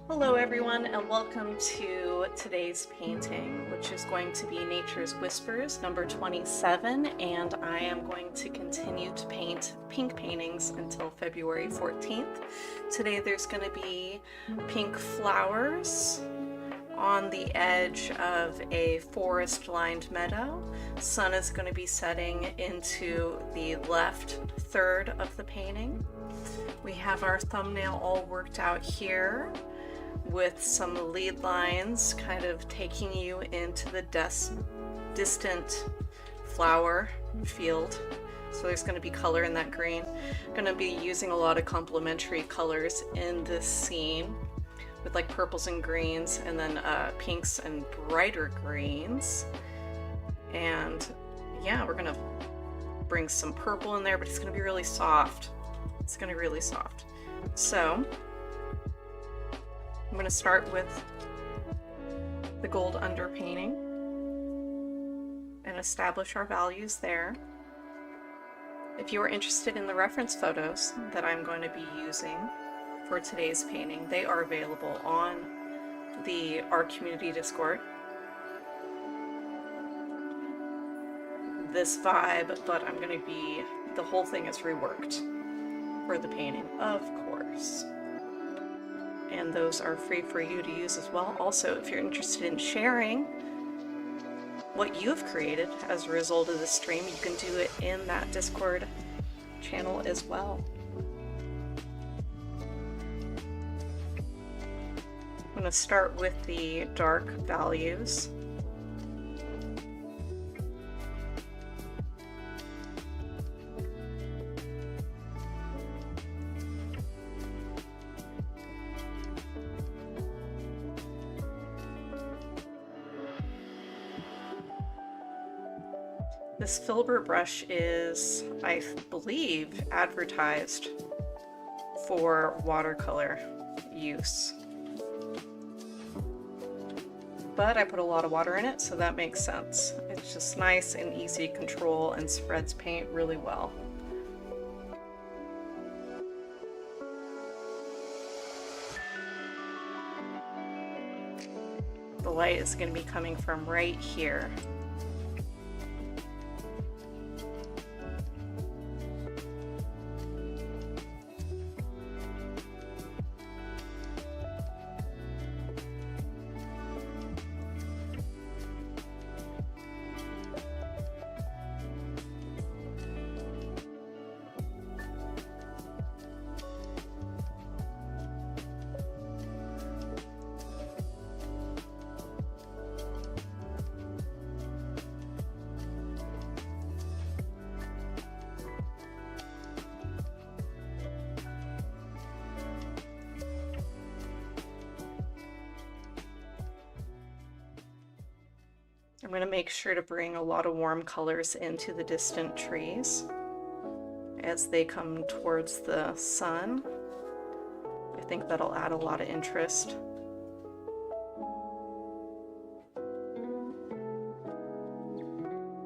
Hello everyone, and welcome to today's painting, which is going to be Nature's Whispers number 27, and I am going to continue to paint pink paintings until February 14th. Today there's going to be pink flowers on the edge of a forest-lined meadow. Sun is going to be setting into the left third of the painting. We have our thumbnail all worked out here, with some lead lines kind of taking you into the distant flower field. So there's going to be color in that green. I'm going to be using a lot of complementary colors in this scene, with like purples and greens, and then pinks and brighter greens. And yeah, we're going to bring some purple in there, but it's going to be really soft. It's going to be really soft. So I'm going to start with the gold underpainting and establish our values there. If you are interested in the reference photos that I'm going to be using for today's painting, they are available on the art community Discord. This vibe, but I'm going to be, the whole thing is reworked for the painting, of course. And those are free for you to use as well. Also, if you're interested in sharing what you've created as a result of the stream, you can do it in that Discord channel as well. I'm going to start with the dark values. This filbert brush is, I believe, advertised for watercolor use. But I put a lot of water in it, so that makes sense. It's just nice and easy to control and spreads paint really well. The light is going to be coming from right here. I'm going to make sure to bring a lot of warm colors into the distant trees as they come towards the sun. I think that'll add a lot of interest.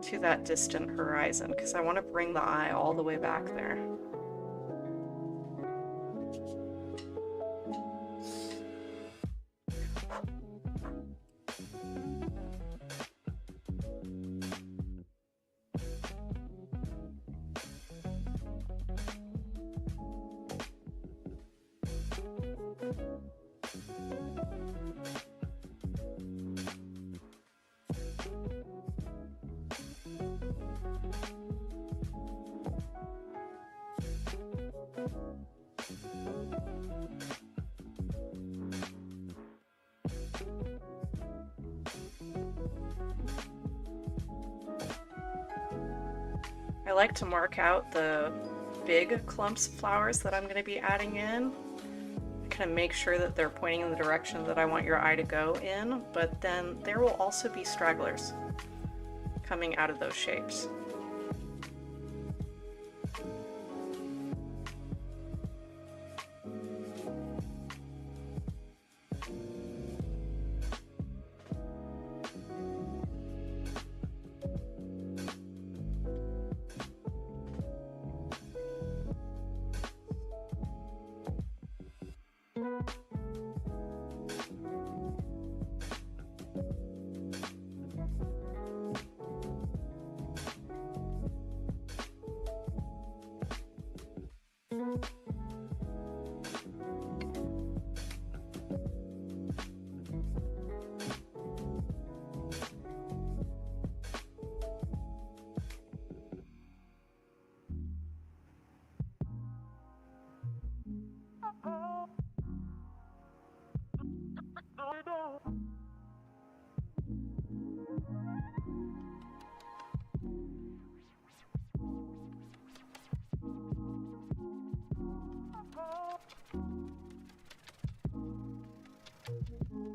To that distant horizon, because I want to bring the eye all the way back there. I like to mark out the big clumps of flowers that I'm going to be adding in. Kind of make sure that they're pointing in the direction that I want your eye to go in, but then there will also be stragglers coming out of those shapes.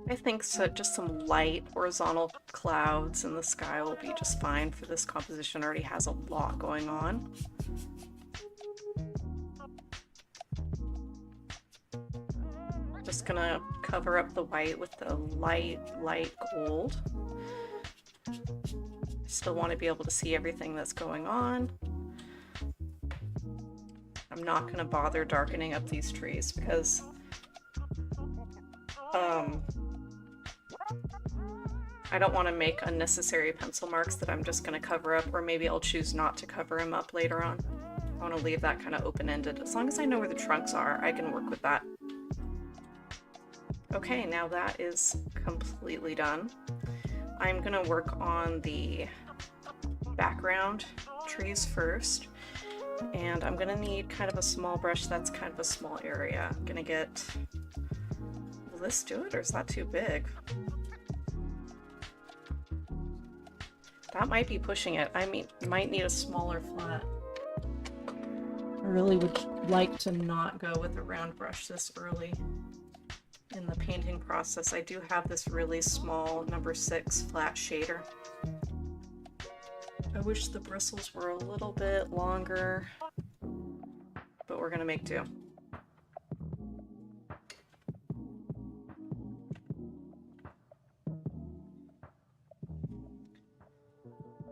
I think so. Just some light horizontal clouds in the sky will be just fine for this composition. Already has a lot going on. Just gonna cover up the white with the light gold. Still want to be able to see everything that's going on. I'm not going to bother darkening up these trees because I don't want to make unnecessary pencil marks that I'm just going to cover up, or maybe I'll choose not to cover them up later on. I want to leave that kind of open-ended. As long as I know where the trunks are, I can work with that. Okay, now that is completely done. I'm going to work on the background trees first, and I'm going to need kind of a small brush. That's kind of a small area. I'm going to get... Will this do it, or is that too big? That might be pushing it. I mean, might need a smaller flat. I really would like to not go with a round brush this early in the painting process. I do have this really small number 6 flat shader. I wish the bristles were a little bit longer, but we're gonna make do.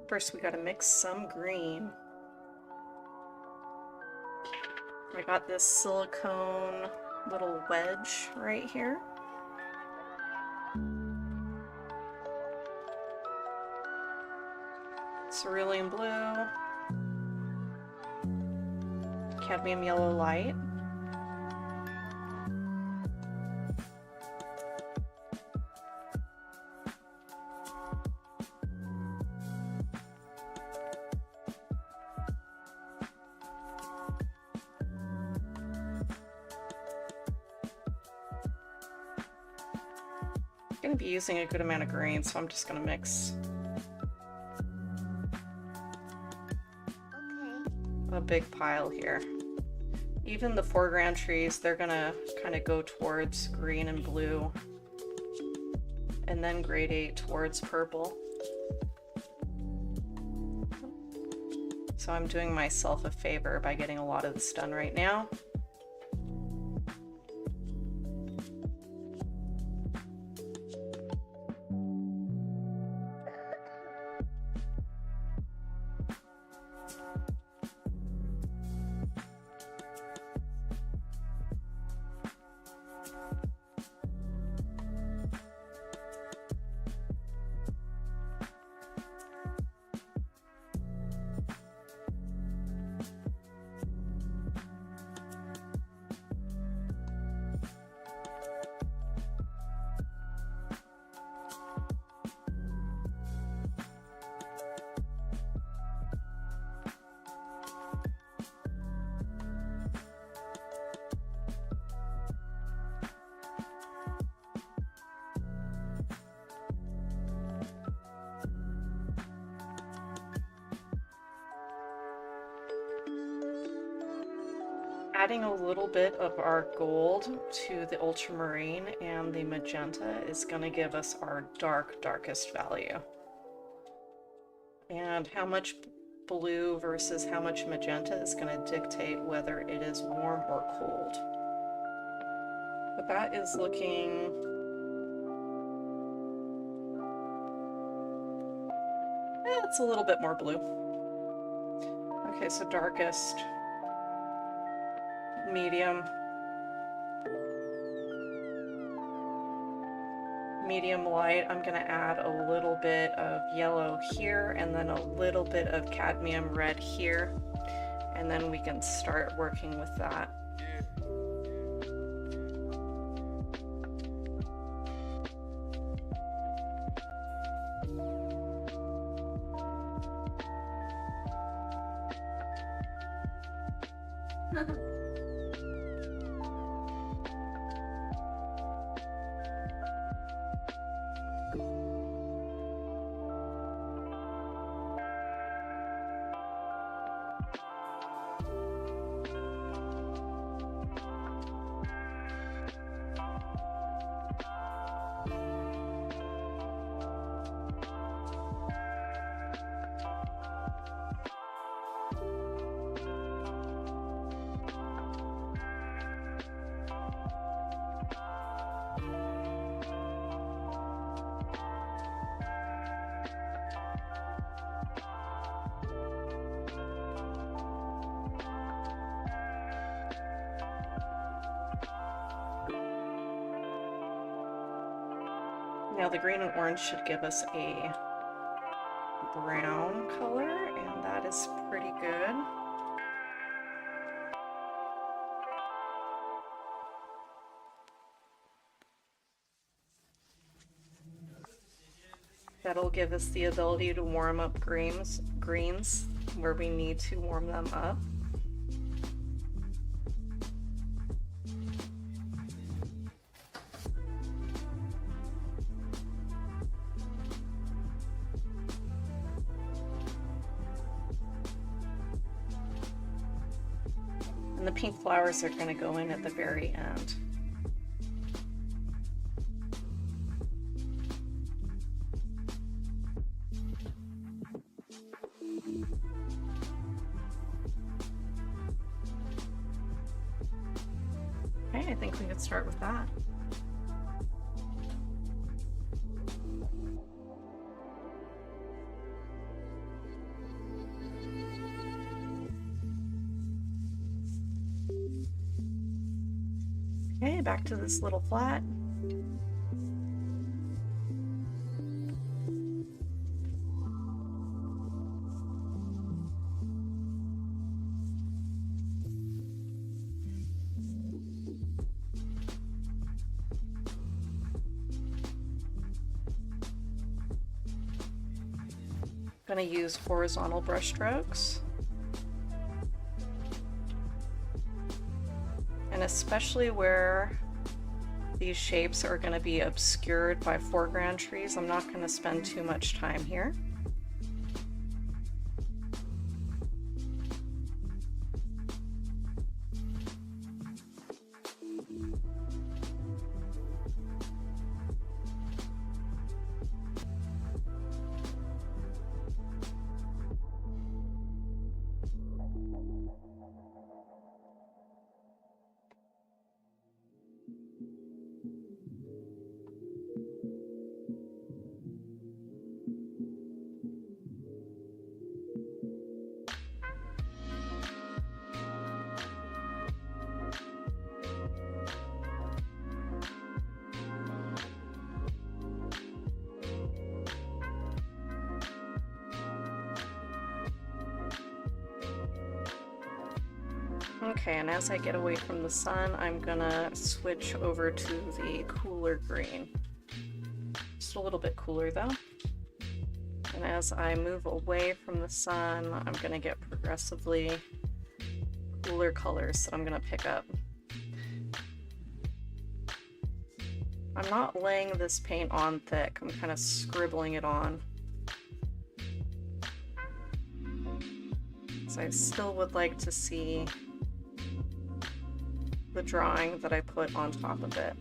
First, we gotta mix some green. I got this silicone little wedge right here. Cerulean blue, cadmium yellow light, I'm going to be using a good amount of green, so I'm just going to mix a big pile here. Even the foreground trees, they're going to kind of go towards green and blue, and then gradate towards purple. So I'm doing myself a favor by getting a lot of this done right now. Adding a little bit of our gold to the ultramarine and the magenta is going to give us our darkest value. And how much blue versus how much magenta is going to dictate whether it is warm or cold. But that is looking... it's a little bit more blue. Okay, so darkest, medium, medium light. I'm going to add a little bit of yellow here and then a little bit of cadmium red here, and then we can start working with that. Now the green and orange should give us a brown color, and that is pretty good. That'll give us the ability to warm up greens where we need to warm them up. And the pink flowers are going to go in at the very end. Okay, I think we could start with that. Okay, back to this little flat. I'm going to use horizontal brush strokes. And especially where these shapes are going to be obscured by foreground trees, I'm not going to spend too much time here. Okay, and as I get away from the sun, I'm gonna switch over to the cooler green. Just a little bit cooler though. And as I move away from the sun, I'm gonna get progressively cooler colors that I'm gonna pick up. I'm not laying this paint on thick, I'm kind of scribbling it on. So I still would like to see the drawing that I put on top of it.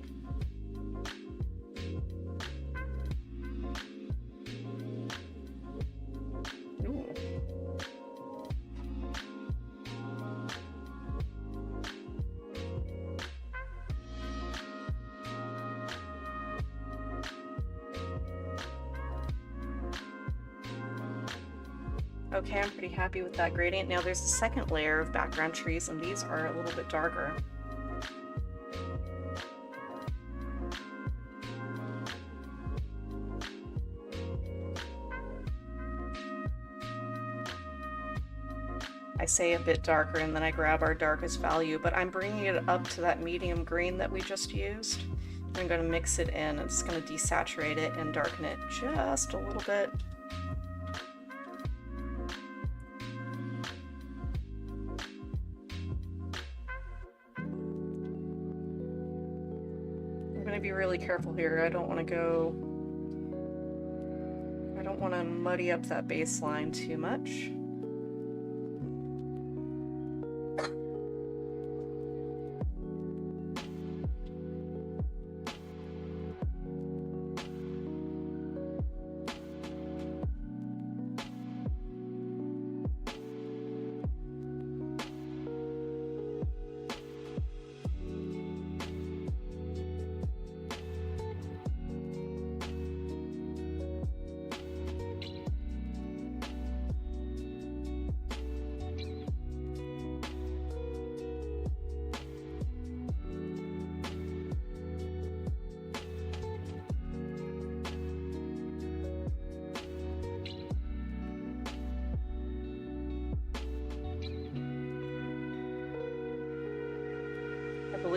Ooh. Okay, I'm pretty happy with that gradient. Now there's a second layer of background trees, and these are a little bit darker. I say a bit darker and then I grab our darkest value, but I'm bringing it up to that medium green that we just used. I'm going to mix it in. It's going to desaturate it and darken it just a little bit. I'm going to be really careful here. I don't want to muddy up that baseline too much.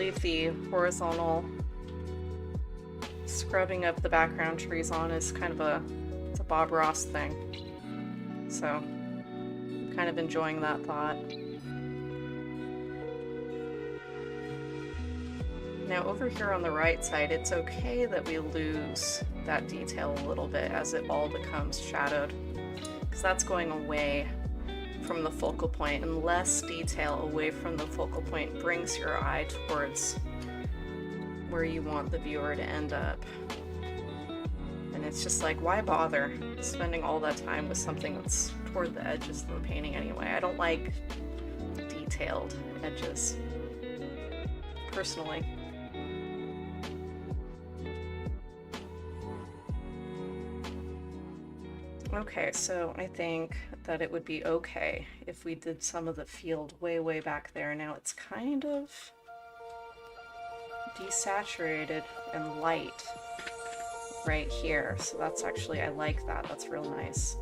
leave the horizontal scrubbing of the background trees on is kind of it's a Bob Ross thing. So I'm kind of enjoying that thought. Now over here on the right side, it's okay that we lose that detail a little bit as it all becomes shadowed, because that's going away from the focal point, and less detail away from the focal point brings your eye towards where you want the viewer to end up. And it's just like, why bother spending all that time with something that's toward the edges of the painting anyway? I don't like detailed edges, personally. Okay, so I think that it would be okay if we did some of the field way back there. Now it's kind of desaturated and light right here, so that's actually, I like that. That's real nice.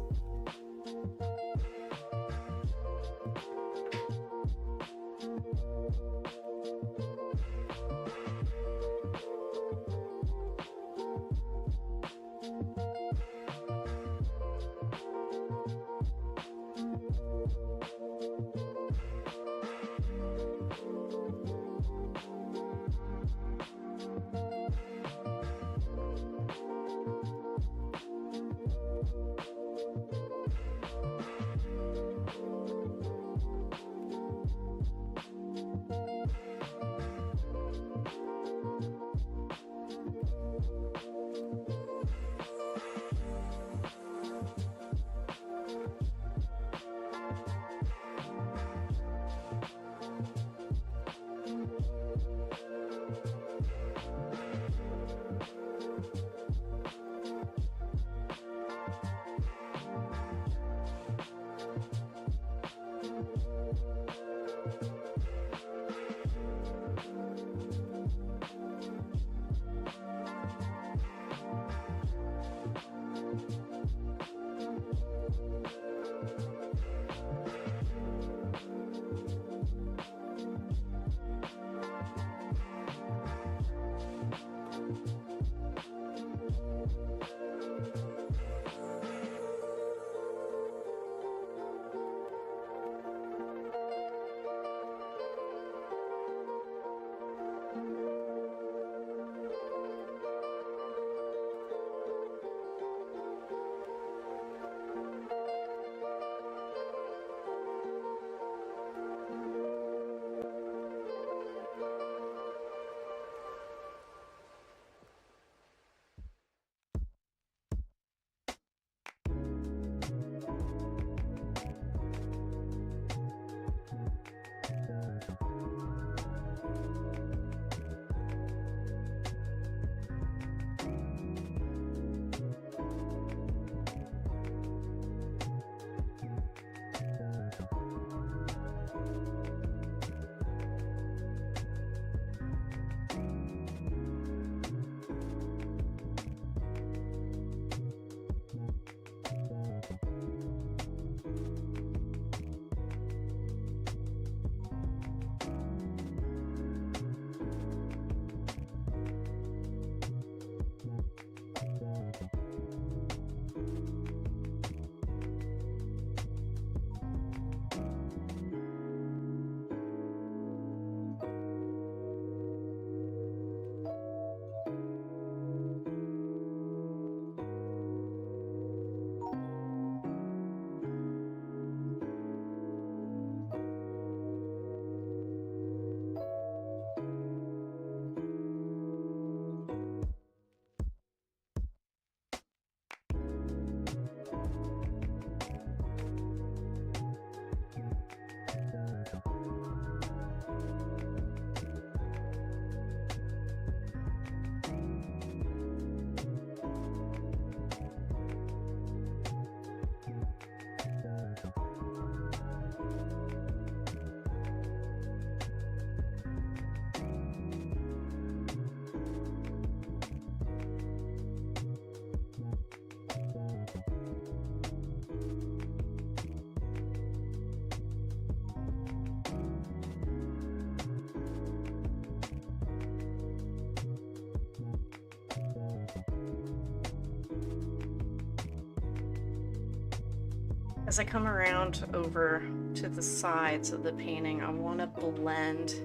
As I come around over to the sides of the painting, I want to blend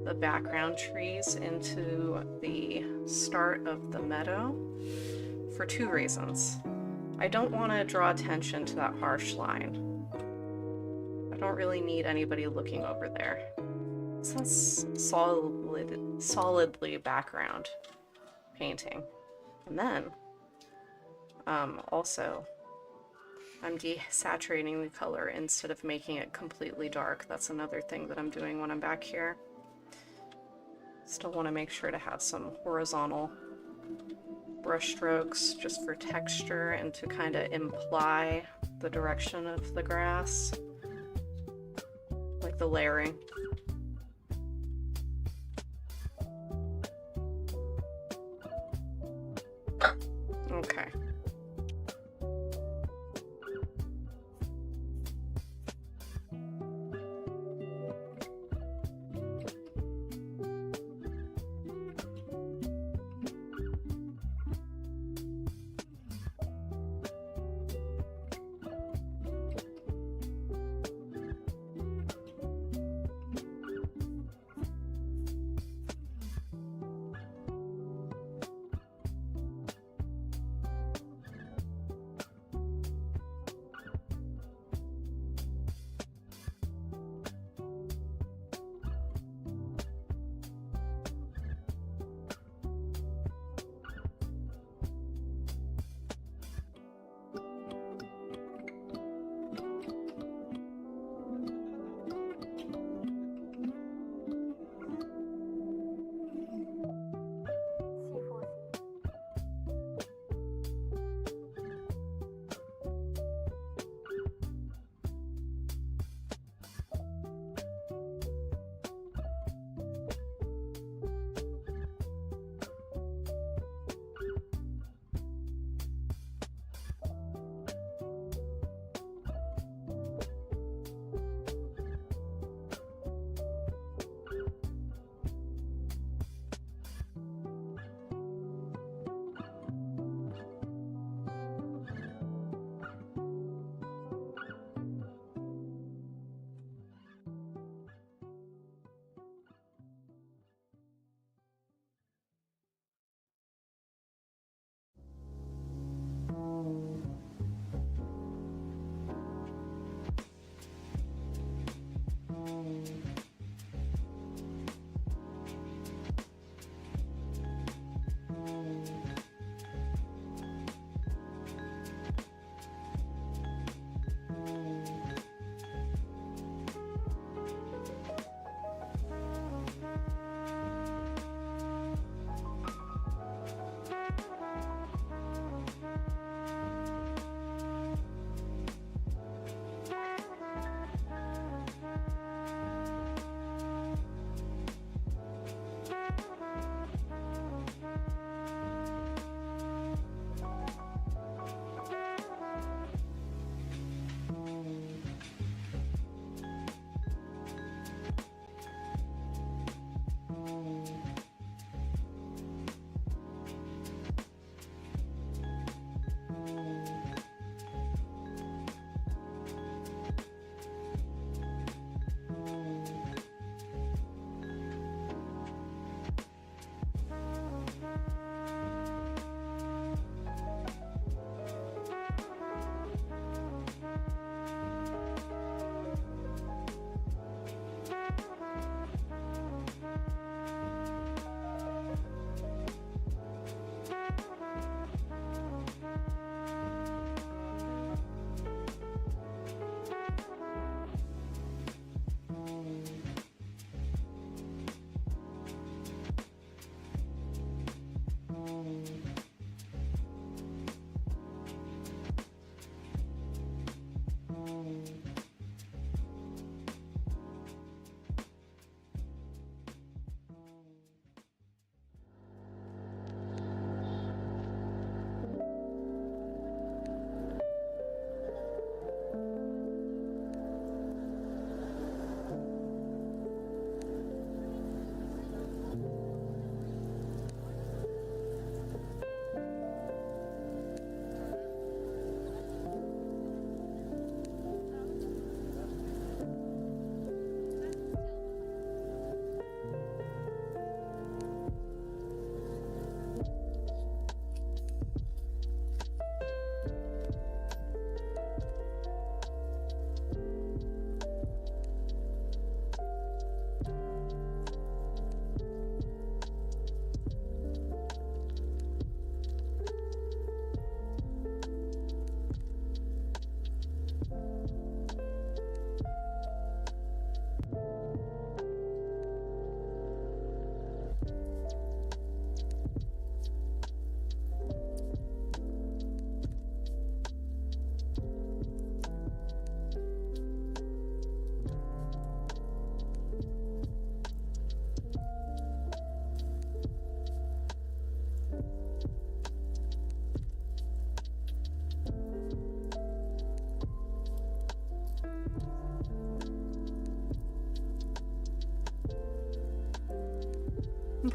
the background trees into the start of the meadow for two reasons. I don't want to draw attention to that harsh line. I don't really need anybody looking over there. So that's solidly background painting. And then also I'm desaturating the color instead of making it completely dark. That's another thing that I'm doing when I'm back here. Still want to make sure to have some horizontal brush strokes just for texture and to kind of imply the direction of the grass, like the layering. Okay.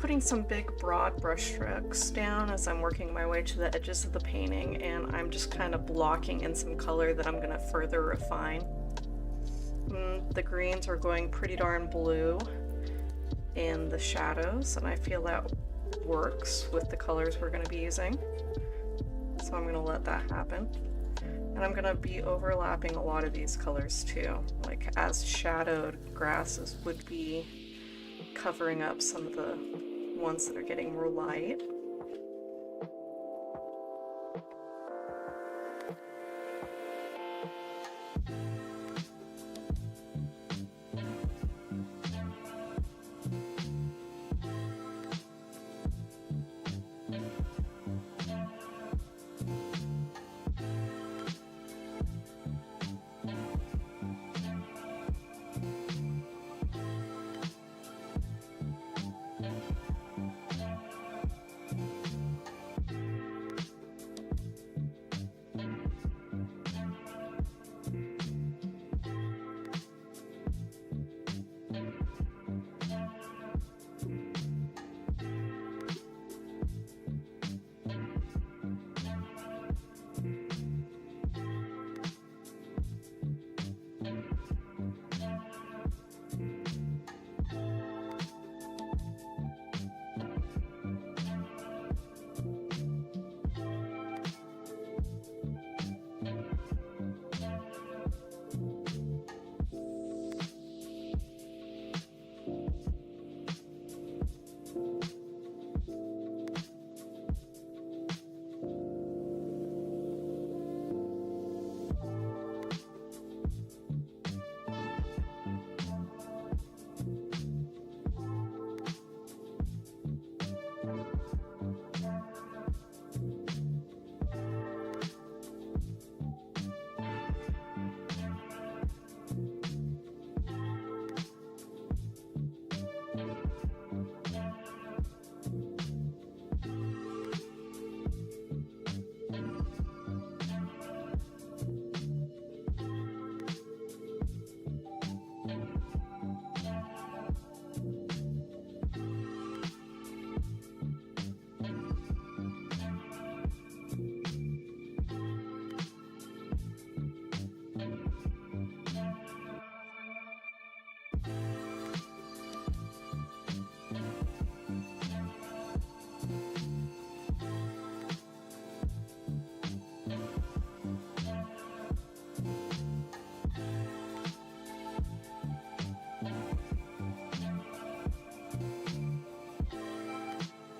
putting some big broad brush strokes down as I'm working my way to the edges of the painting, and I'm just kind of blocking in some color that I'm going to further refine. The greens are going pretty darn blue in the shadows, and I feel that works with the colors we're going to be using. So I'm going to let that happen. And I'm going to be overlapping a lot of these colors too, like as shadowed grasses would be covering up some of the ones that are getting more light.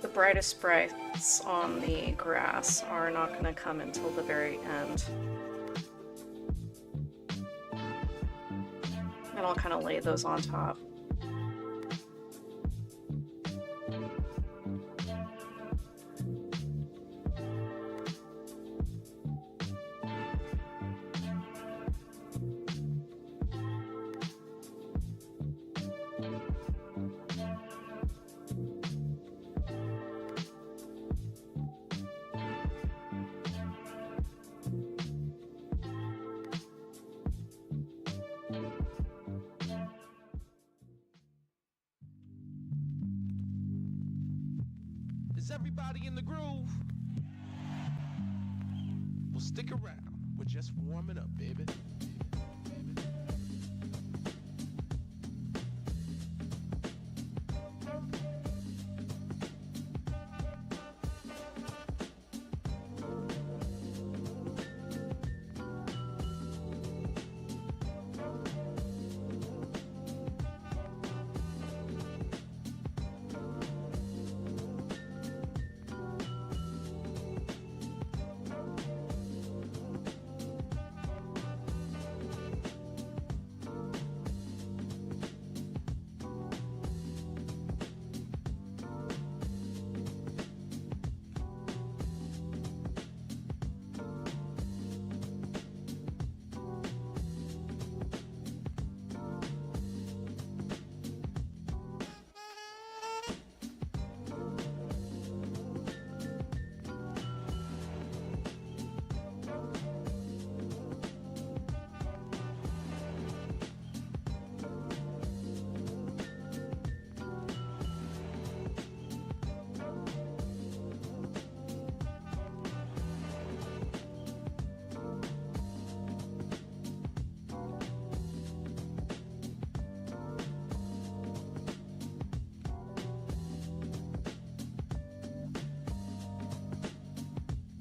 The brightest brights on the grass are not going to come until the very end. And I'll kind of lay those on top. Is everybody in the groove? Well, stick around. We're just warming up, baby.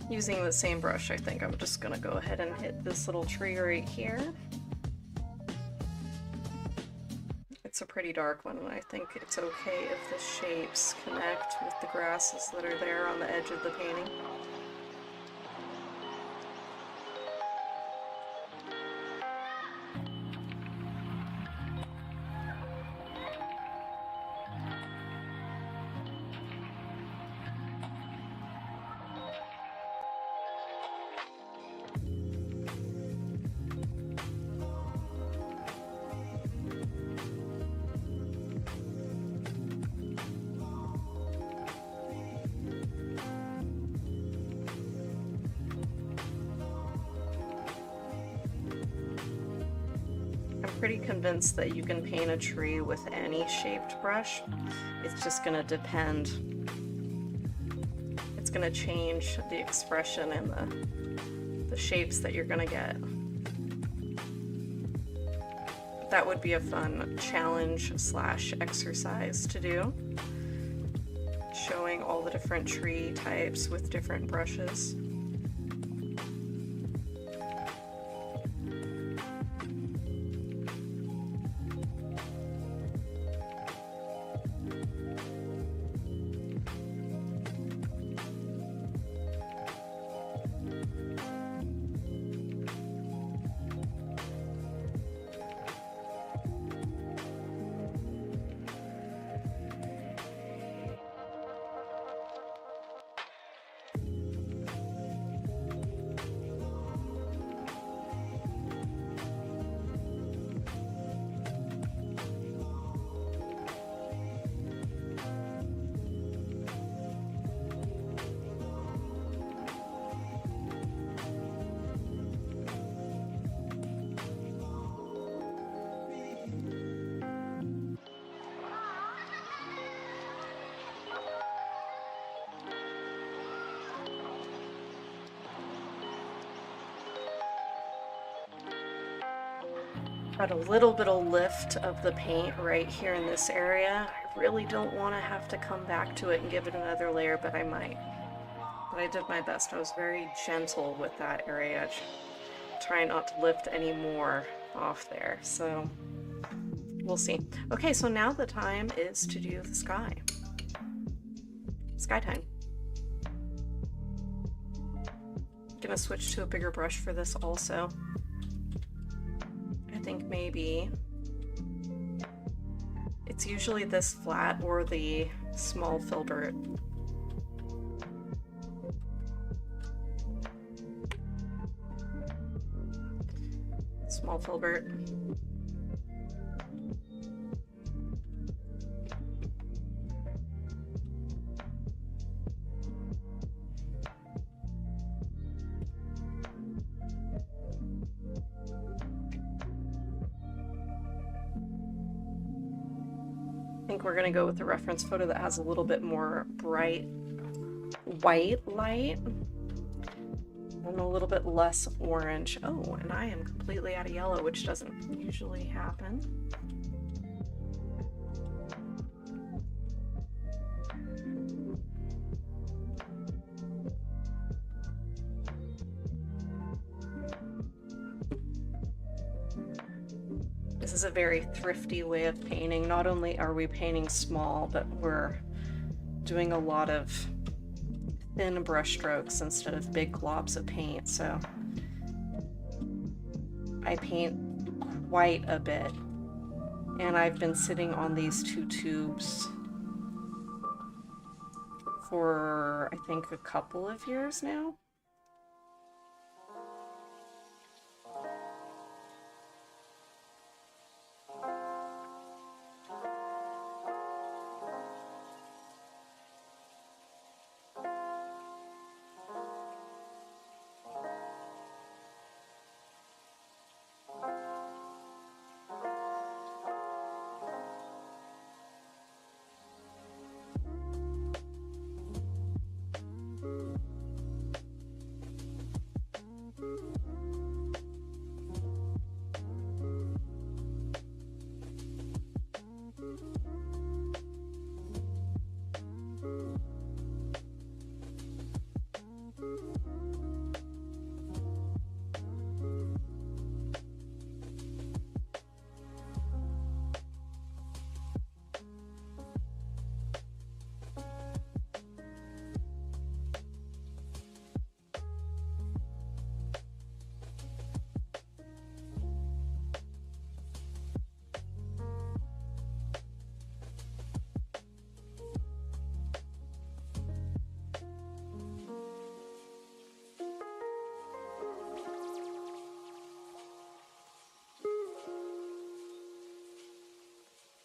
Using the same brush, I think I'm just gonna go ahead and hit this little tree right here. It's a pretty dark one, and I think it's okay if the shapes connect with the grasses that are there on the edge of the painting. Pretty convinced that you can paint a tree with any shaped brush. It's just going to depend. It's going to change the expression and the shapes that you're going to get. That would be a fun challenge slash exercise to do. Showing all the different tree types with different brushes. Got a little bit of lift of the paint right here in this area. I really don't want to have to come back to it and give it another layer, but I might. But I did my best. I was very gentle with that area, trying not to lift any more off there. So we'll see. Okay, so now the time is to do the sky. Sky time. Gonna switch to a bigger brush for this also. I think maybe it's usually this flat or the small filbert. Small filbert. I think we're going to go with the reference photo that has a little bit more bright white light and a little bit less orange. Oh, and I am completely out of yellow, which doesn't usually happen. This is a very thrifty way of painting. Not only are we painting small, but we're doing a lot of thin brush strokes instead of big globs of paint. So I paint quite a bit, and I've been sitting on these two tubes for I think a couple of years now.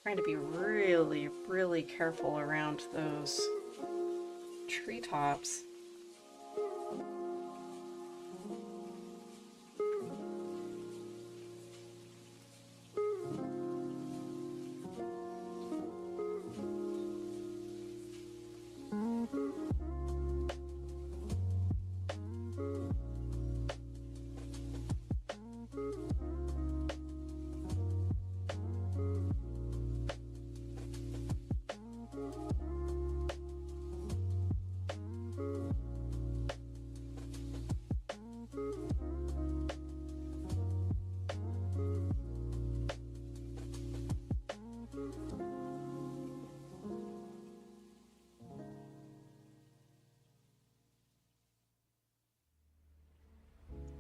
Trying to be really, really careful around those treetops.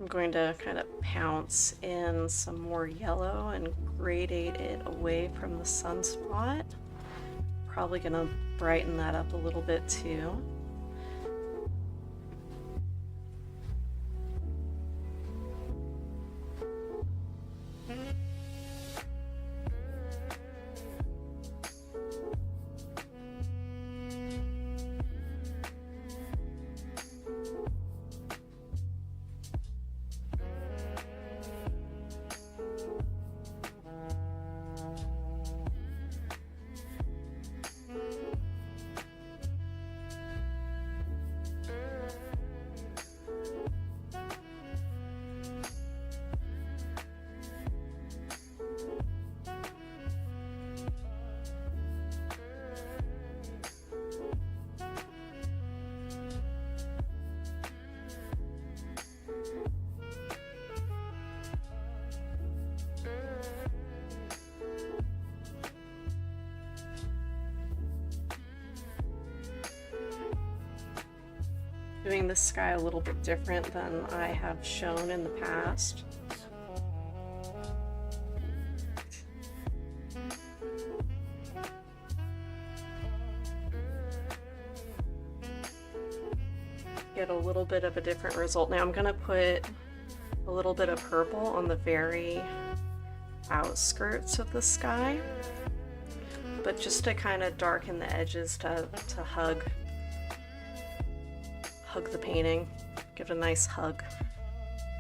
I'm going to kind of pounce in some more yellow and gradate it away from the sunspot. Probably going to brighten that up a little bit too. Doing the sky a little bit different than I have shown in the past. Get a little bit of a different result. Now I'm going to put a little bit of purple on the very outskirts of the sky, but just to kind of darken the edges to hug the painting, give it a nice hug,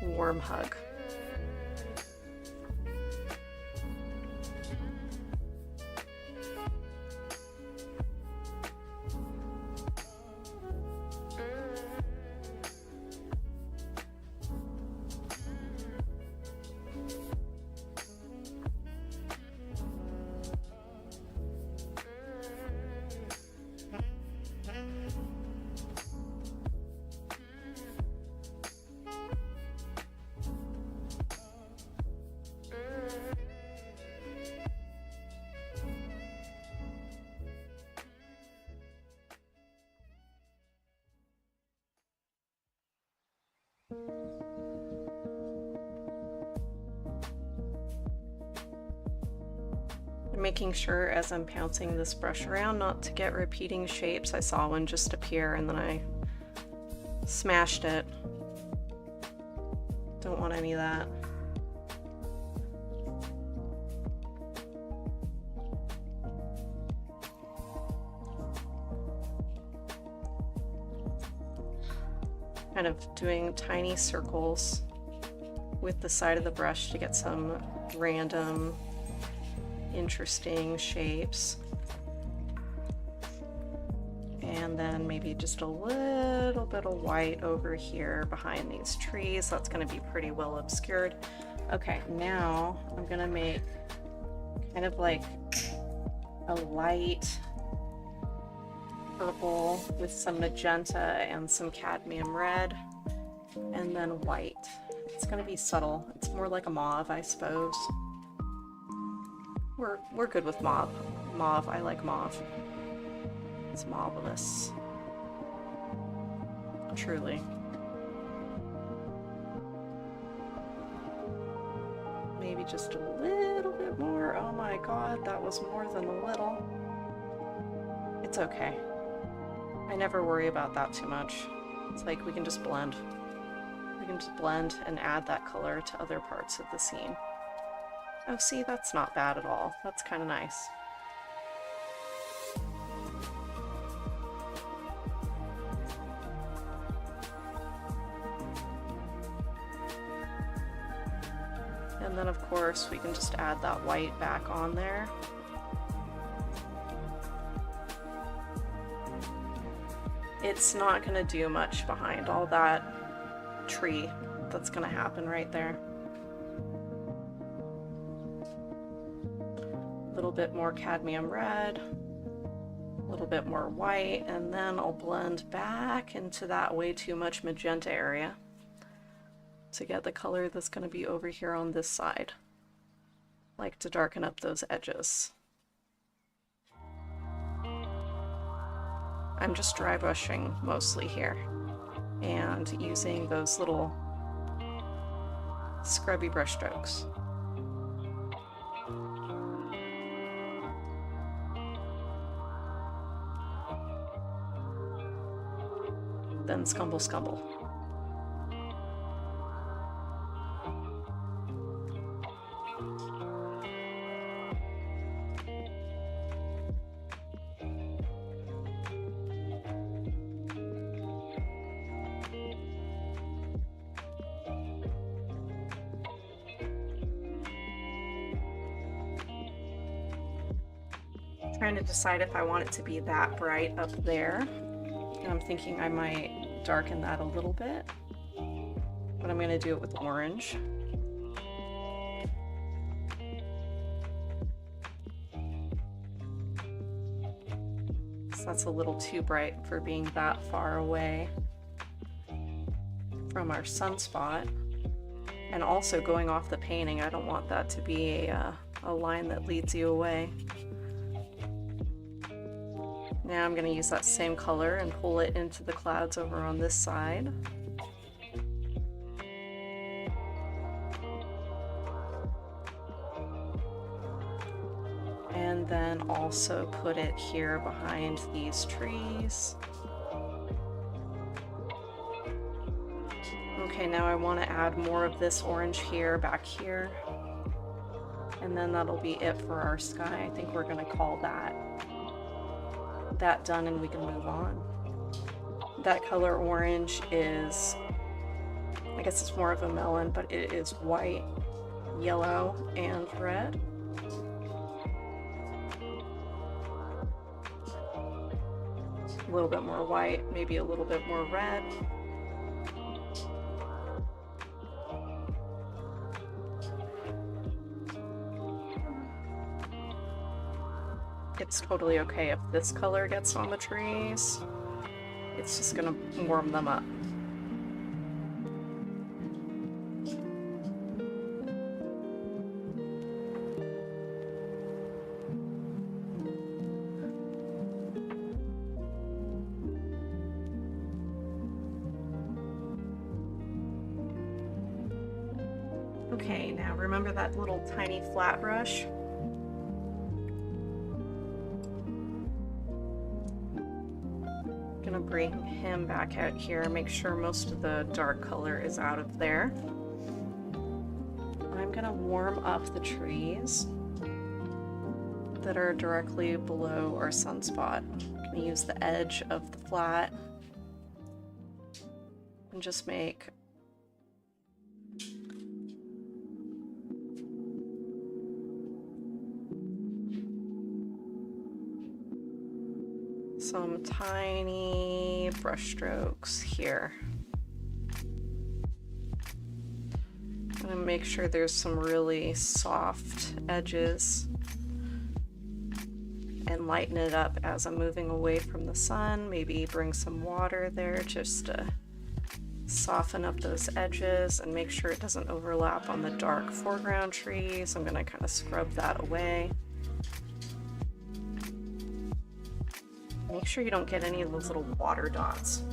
warm hug. I'm making sure as I'm pouncing this brush around not to get repeating shapes. I saw one just appear and then I smashed it. Don't want any of that. Kind of doing tiny circles with the side of the brush to get some random interesting shapes. And then maybe just a little bit of white over here behind these trees. That's going to be pretty well obscured. Okay, now I'm going to make kind of like a light purple with some magenta and some cadmium red, and then white. It's going to be subtle. It's more like a mauve, I suppose. We're good with mauve. Mauve, I like mauve. It's marvelous. Truly. Maybe just a little bit more. Oh my god, that was more than a little. It's okay. I never worry about that too much. It's like we can just blend. We can just blend and add that color to other parts of the scene. Oh, see, that's not bad at all. That's kind of nice. And then of course we can just add that white back on there. It's not going to do much behind all that tree that's going to happen right there. A little bit more cadmium red, a little bit more white, and then I'll blend back into that way too much magenta area to get the color that's going to be over here on this side. Like to darken up those edges. I'm just dry brushing mostly here and using those little scrubby brush strokes. Then scumble scumble. Trying to decide if I want it to be that bright up there, and I'm thinking I might darken that a little bit, but I'm going to do it with orange. So that's a little too bright for being that far away from our sunspot, and also going off the painting, I don't want that to be a line that leads you away. Now I'm going to use that same color and pull it into the clouds over on this side. And then also put it here behind these trees. Okay, now I want to add more of this orange here, back here. And then that'll be it for our sky. I think we're going to call that done and we can move on. That color orange is, I guess it's more of a melon, but it is white, yellow, and red. A little bit more white, maybe a little bit more red. It's totally okay if this color gets on the trees. It's just gonna warm them up. Okay, now remember that little tiny flat brush? Gonna bring him back out here, make sure most of the dark color is out of there. I'm gonna warm up the trees that are directly below our sunspot. I'm gonna use the edge of the flat and just make some tiny brush strokes here. I'm gonna make sure there's some really soft edges and lighten it up as I'm moving away from the sun. Maybe bring some water there just to soften up those edges and make sure it doesn't overlap on the dark foreground trees. I'm gonna kind of scrub that away. Make sure you don't get any of those little water dots.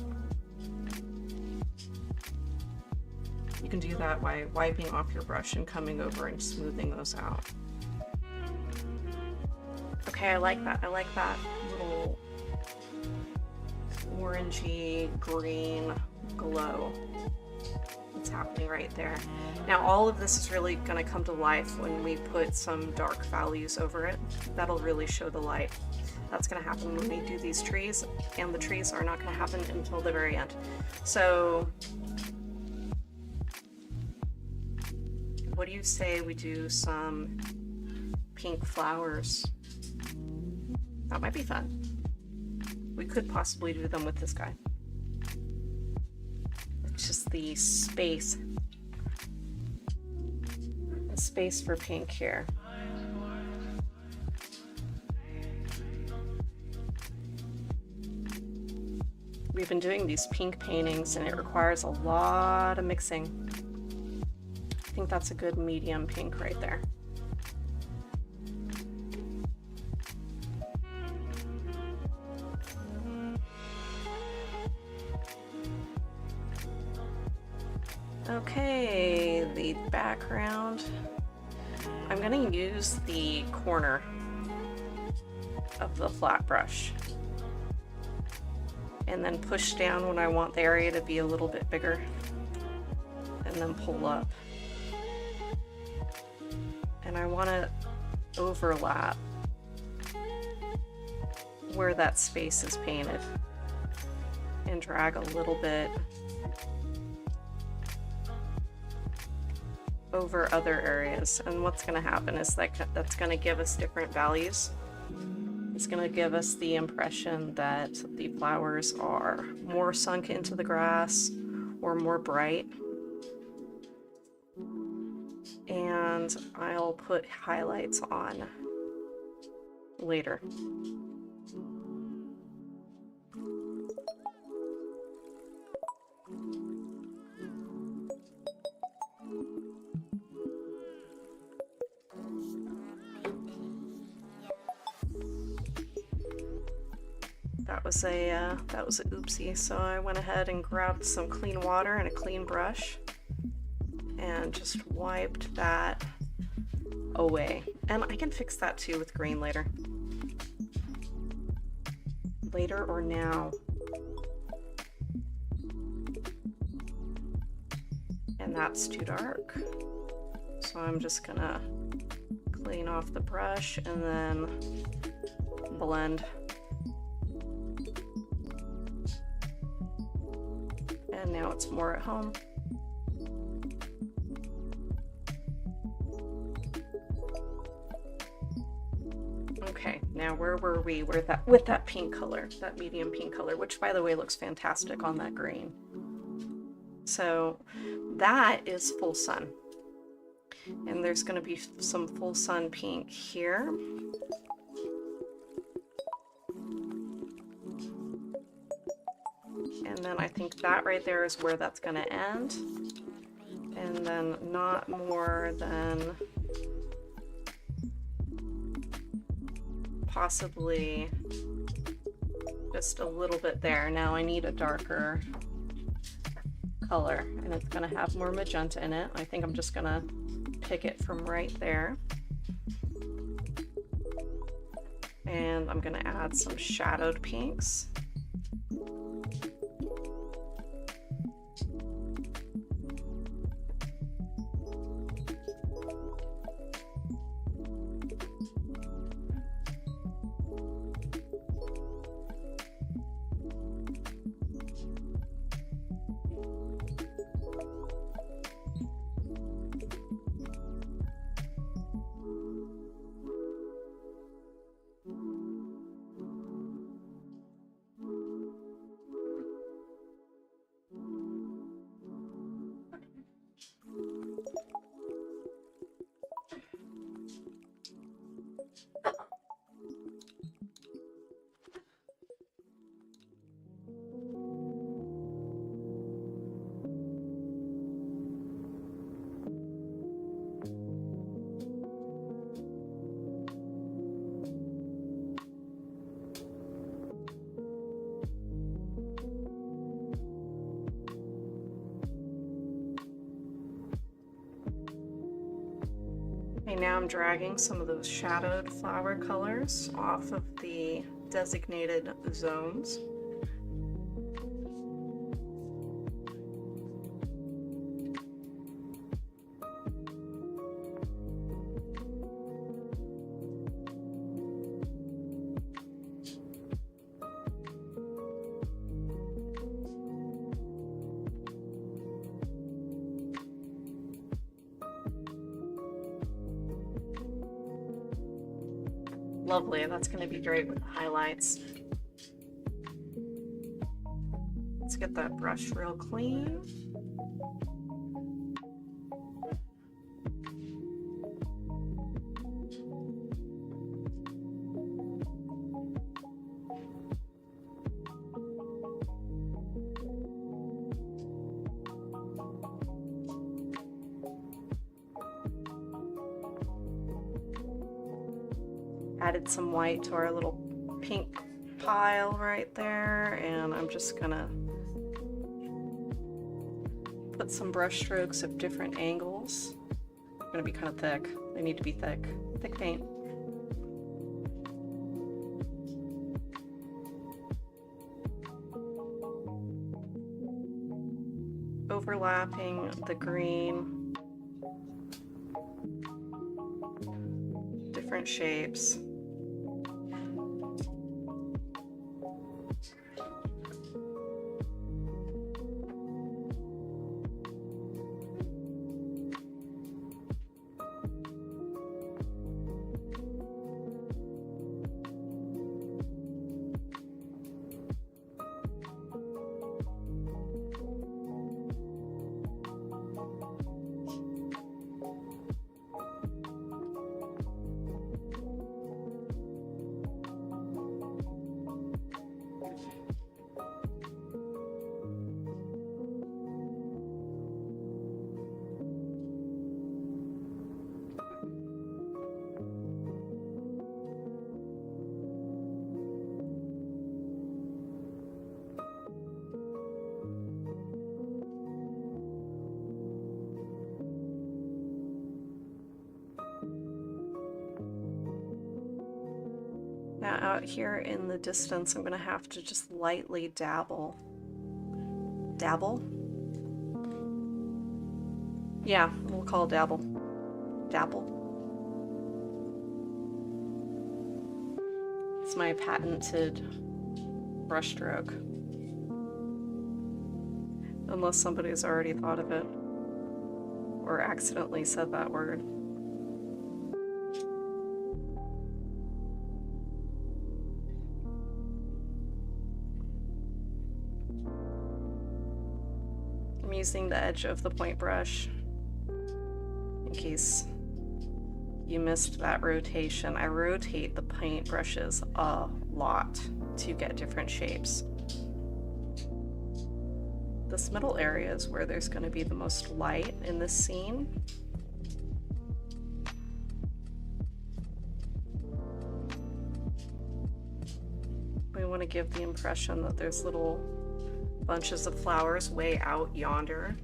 You can do that by wiping off your brush and coming over and smoothing those out. Okay, I like that. I like that little orangey green glow that's happening right there. Now all of this is really going to come to life when we put some dark values over it. That'll really show the light. That's going to happen when we do these trees, and the trees are not going to happen until the very end. So what do you say we do some pink flowers? That might be fun. We could possibly do them with this guy. It's just the space for pink here. We've been doing these pink paintings and it requires a lot of mixing. I think that's a good medium pink right there. Okay, the background. I'm going to use the corner of the flat brush and then push down when I want the area to be a little bit bigger, and then pull up. And I want to overlap where that space is painted and drag a little bit over other areas. And what's going to happen is that's going to give us different values. It's going to give us the impression that the flowers are more sunk into the grass or more bright. And I'll put highlights on later. That was a oopsie, so I went ahead and grabbed some clean water and a clean brush and just wiped that away. And I can fix that too with green later. Later or now. And that's too dark. So I'm just gonna clean off the brush and then blend. And now it's more at home. Okay, now where were we? With that pink color, that medium pink color, which by the way looks fantastic on that green. So that is full sun. And there's going to be some full sun pink here. And then I think that right there is where that's going to end. And then not more than possibly just a little bit there. Now I need a darker color and it's going to have more magenta in it. I think I'm just going to pick it from right there. And I'm going to add some shadowed pinks. Okay, now I'm dragging some of those shadowed flower colors off of the designated zones. Lovely, that's going to be great with the highlights. Let's get that brush real clean. Added some white to our little pink pile right there, and I'm just gonna put some brush strokes of different angles. They're gonna be kind of thick. They need to be thick. Thick paint. Overlapping the green. Different shapes. Now out here in the distance, I'm gonna have to just lightly dabble. Dabble? Yeah, we'll call it dabble. Dabble. It's my patented brush stroke. Unless somebody's already thought of it or accidentally said that word. I'm using the edge of the point brush in case you missed that rotation. I rotate the paint brushes a lot to get different shapes. This middle area is where there's going to be the most light in this scene. We want to give the impression that there's little bunches of flowers way out yonder.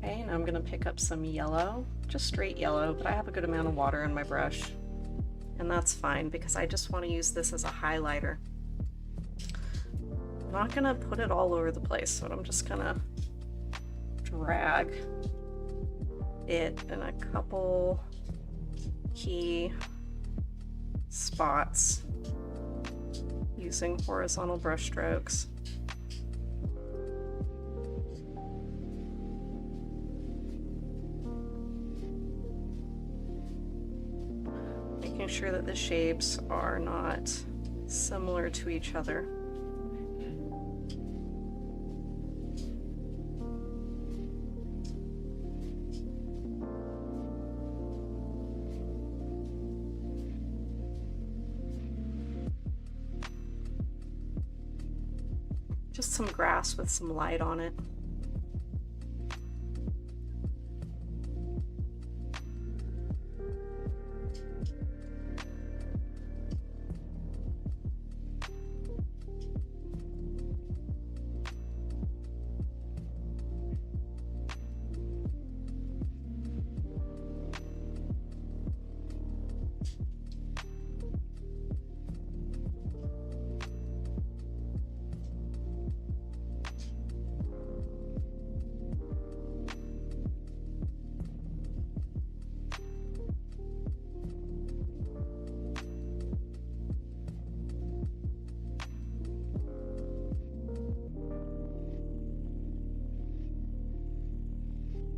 Okay, now I'm going to pick up some yellow, just straight yellow, but I have a good amount of water in my brush, and that's fine because I just want to use this as a highlighter. I'm not going to put it all over the place, so I'm just going to drag it in a couple key spots using horizontal brush strokes. Making sure that the shapes are not similar to each other. Just some grass with some light on it.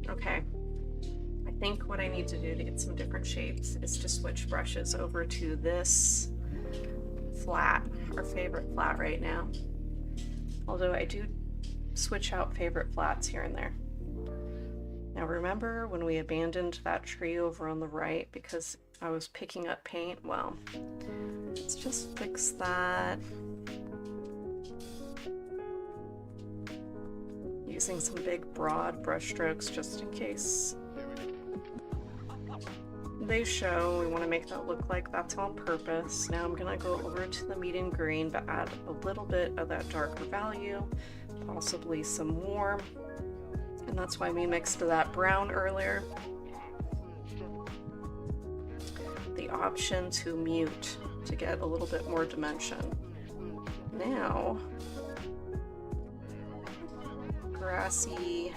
Okay, think what I need to do to get some different shapes is to switch brushes over to this flat, our favorite flat right now. Although I do switch out favorite flats here and there. Now remember when we abandoned that tree over on the right because I was picking up paint? Well, let's just fix that. Using some big broad brush strokes just in case they show. We want to make that look like that's on purpose. Now I'm gonna go over to the medium green but add a little bit of that darker value, possibly some warm, and that's why we mixed that brown earlier. The option to mute to get a little bit more dimension. Now, grassy,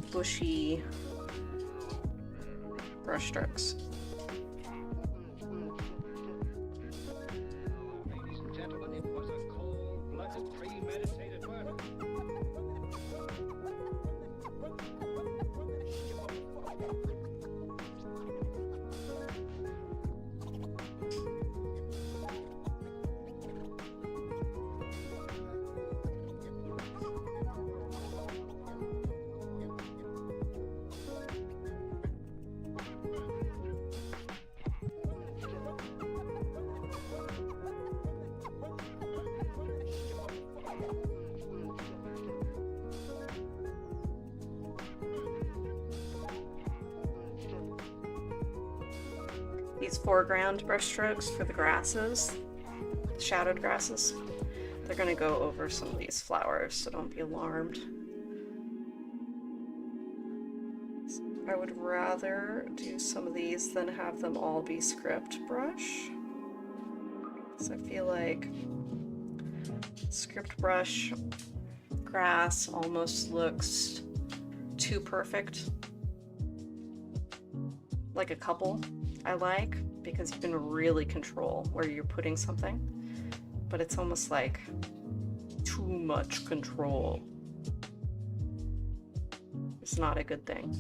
bushy brush strokes. Ladies and gentlemen, it was a cold-blooded, premeditated murder. These foreground brush strokes for the grasses, shadowed grasses, they're going to go over some of these flowers, so don't be alarmed. I would rather do some of these than have them all be script brush. So I feel like script brush grass almost looks too perfect. Like a couple I like, because you can really control where you're putting something, but it's almost like too much control. It's not a good thing.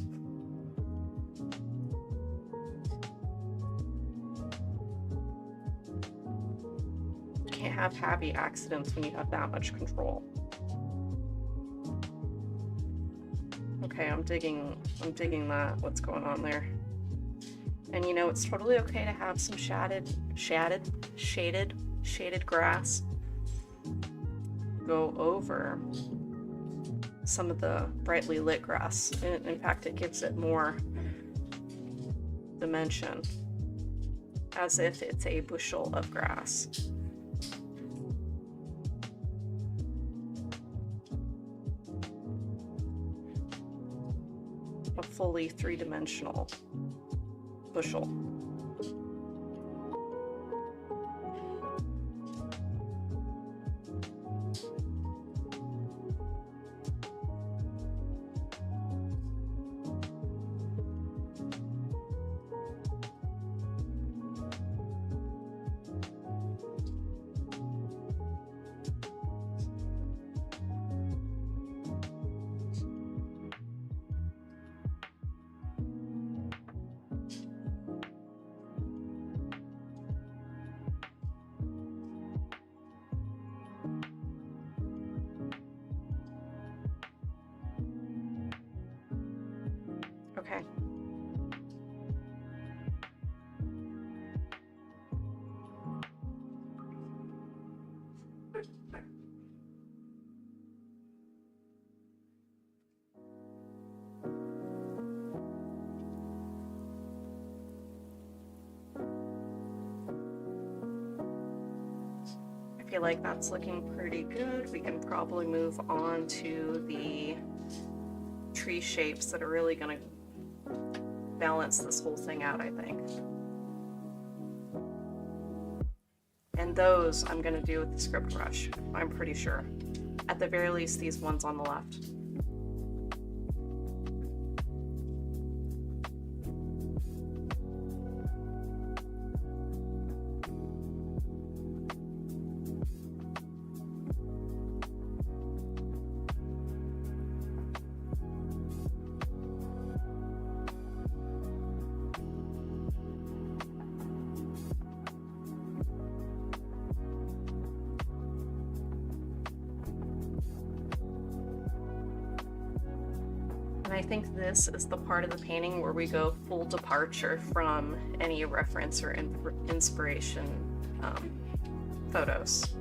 You can't have happy accidents when you have that much control. Okay, I'm digging that, what's going on there. And you know, it's totally okay to have some shaded grass go over some of the brightly lit grass. In fact, it gives it more dimension, as if it's a bushel of grass. A fully three-dimensional bushel. Okay. I feel like that's looking pretty good. We can probably move on to the tree shapes that are really going to balance this whole thing out, I think. And those I'm going to do with the script brush, I'm pretty sure. At the very least, these ones on the left. And I think this is the part of the painting where we go full departure from any reference or inspiration photos.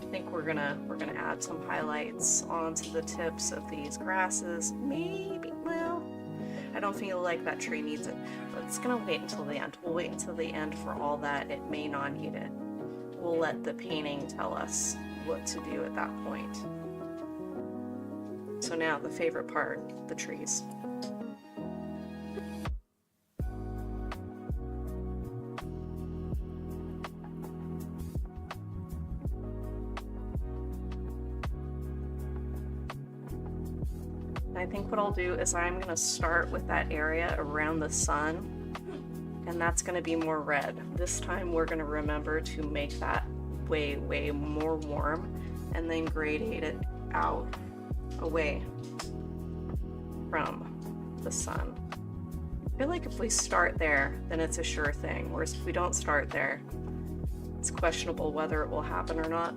I think we're gonna add some highlights onto the tips of these grasses. Maybe, well, I don't feel like that tree needs it, but it's gonna wait until the end. We'll wait until the end for all that. It may not need it. We'll let the painting tell us what to do at that point. So now the favorite part, the trees. I think what I'll do is I'm going to start with that area around the sun, and that's going to be more red. This time we're going to remember to make that way, way more warm, and then gradate it out away from the sun. I feel like if we start there, then it's a sure thing, whereas if we don't start there, it's questionable whether it will happen or not.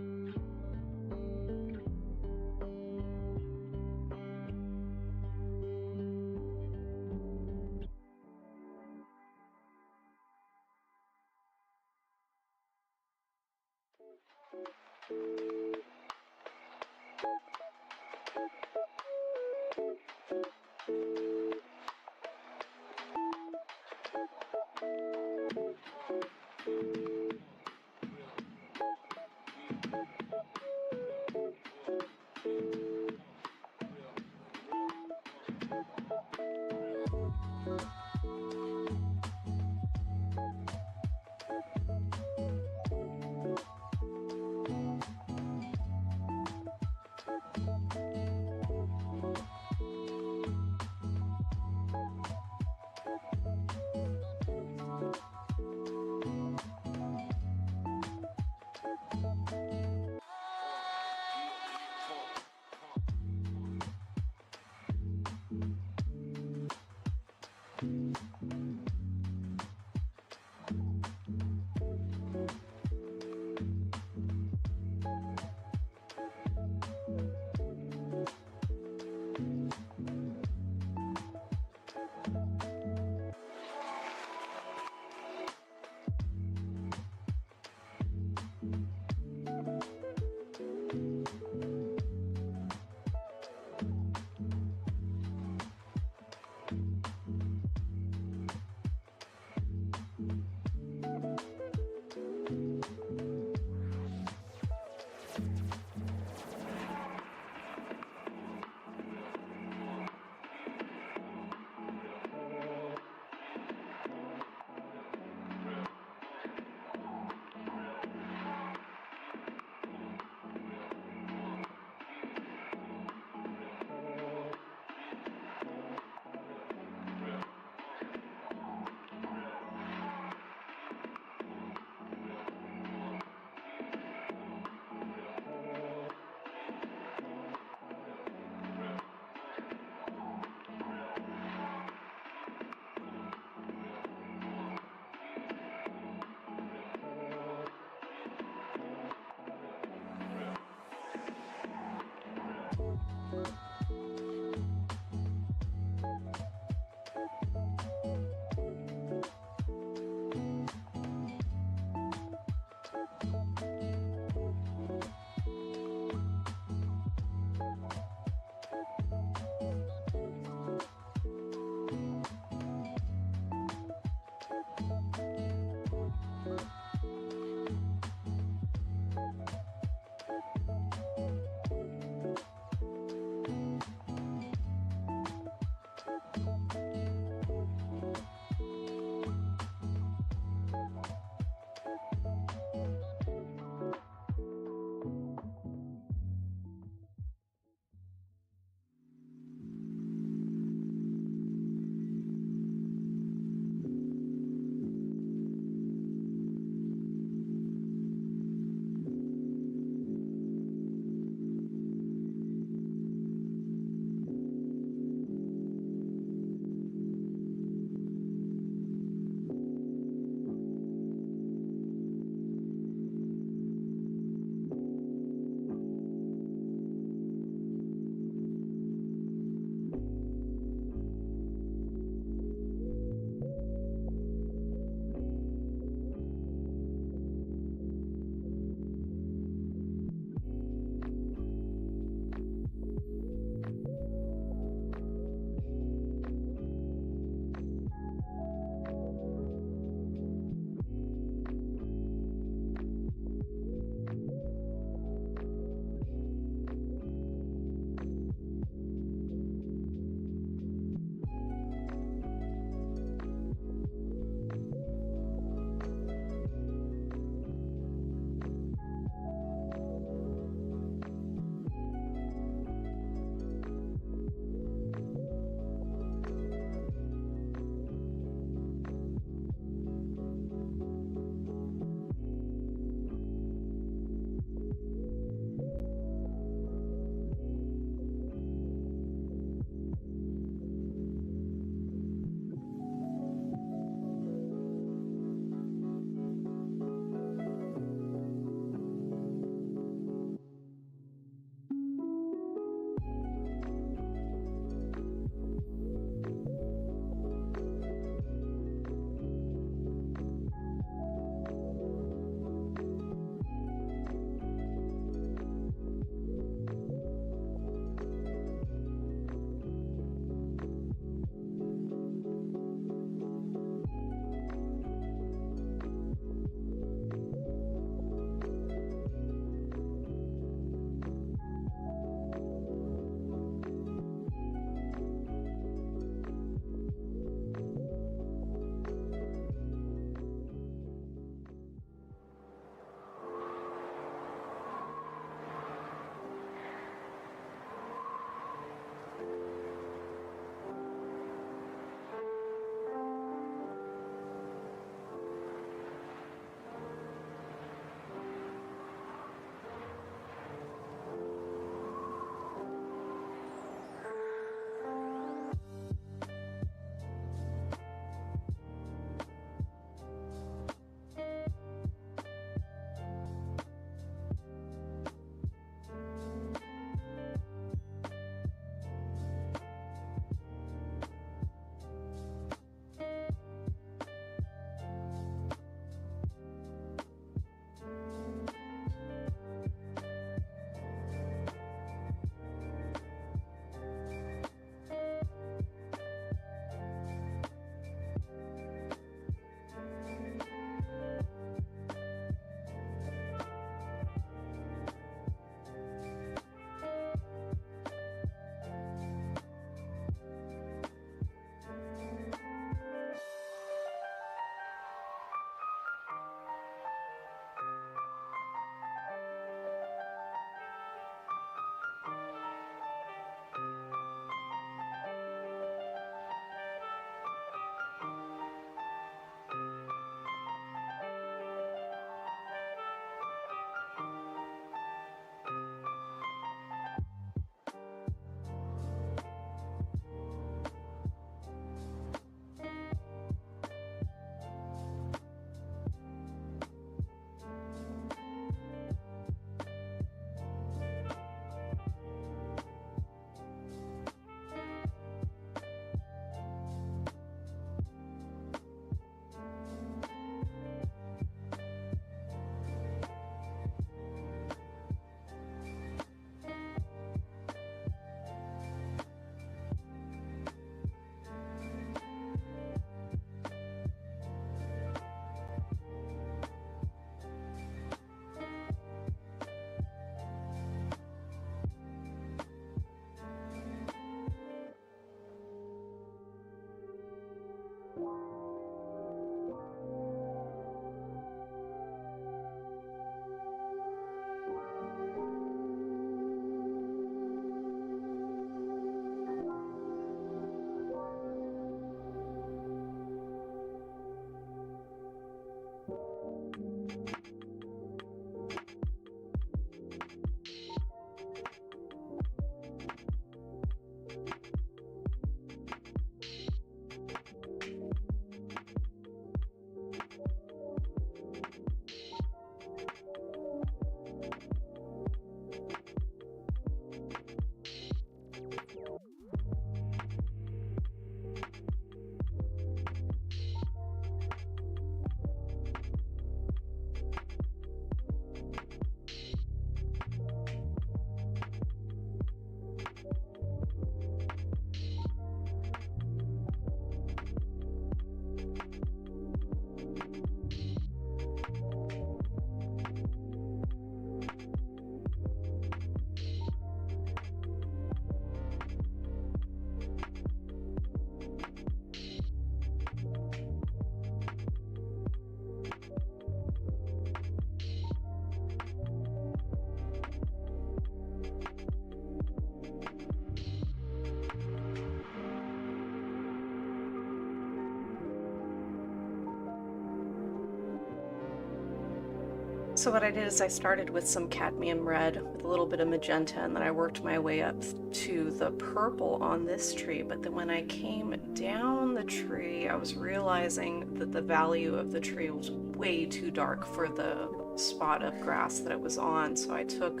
So what I did is I started with some cadmium red with a little bit of magenta, and then I worked my way up to the purple on this tree. But then when I came down the tree, I was realizing that the value of the tree was way too dark for the spot of grass that it was on. So I took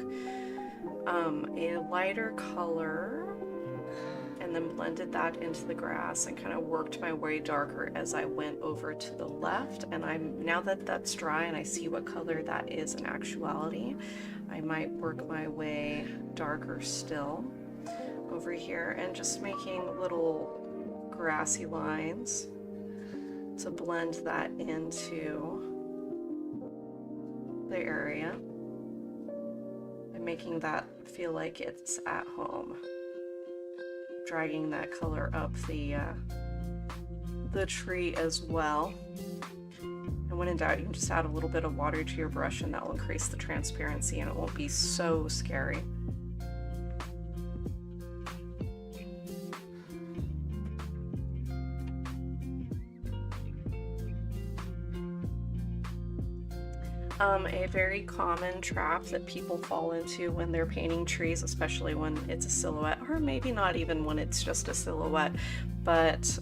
a lighter color and then blended that into the grass and kind of worked my way darker as I went over to the left. And now that that's dry and I see what color that is in actuality, I might work my way darker still over here and just making little grassy lines to blend that into the area and making that feel like it's at home. Dragging that color up the tree as well. And when in doubt, you can just add a little bit of water to your brush and that will increase the transparency and it won't be so scary. A very common trap that people fall into when they're painting trees, especially when it's a silhouette, or maybe not even when it's just a silhouette, but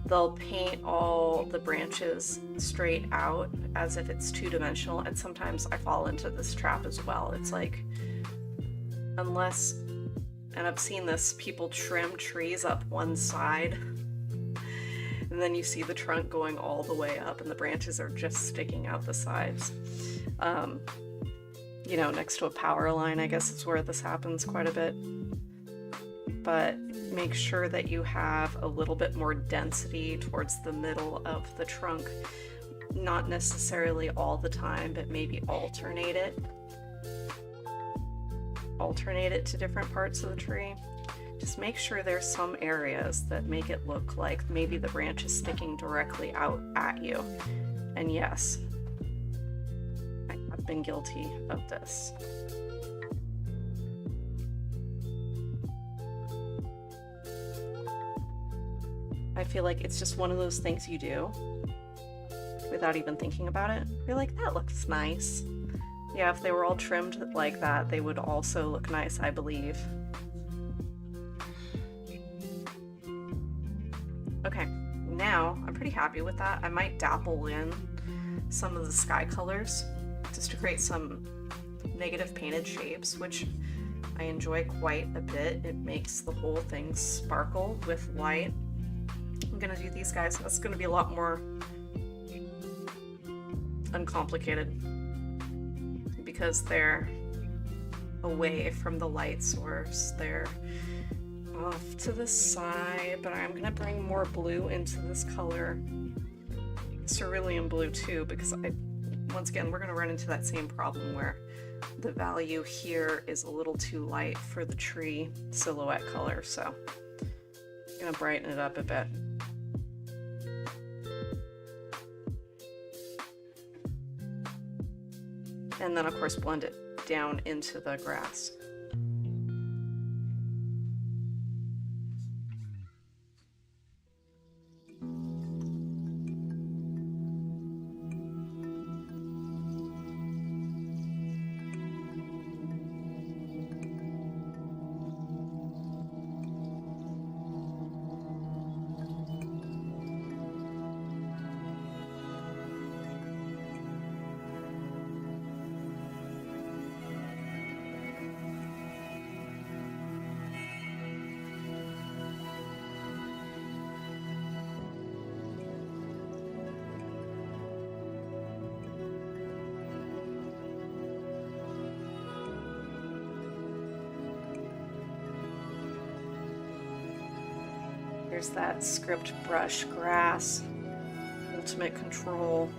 they'll paint all the branches straight out as if it's two-dimensional, and sometimes I fall into this trap as well. It's like, unless, and I've seen this, people trim trees up one side and then you see the trunk going all the way up and the branches are just sticking out the sides. You know, next to a power line, I guess is where this happens quite a bit. But make sure that you have a little bit more density towards the middle of the trunk. Not necessarily all the time, but maybe alternate it. Alternate it to different parts of the tree. Just make sure there's some areas that make it look like maybe the branch is sticking directly out at you. And yes, I have been guilty of this. I feel like it's just one of those things you do without even thinking about it. You're like, that looks nice. Yeah, if they were all trimmed like that, they would also look nice, I believe. Okay, now I'm pretty happy with that. I might dapple in some of the sky colors just to create some negative painted shapes, which I enjoy quite a bit. It makes the whole thing sparkle with light. I'm gonna do these guys. That's gonna be a lot more uncomplicated because they're away from the light source. They're off to the side, but I'm gonna bring more blue into this color. Cerulean blue too, because once again, we're gonna run into that same problem where the value here is a little too light for the tree silhouette color, so I'm gonna brighten it up a bit. And then of course blend it down into the grass. There's that script brush, grass, ultimate control.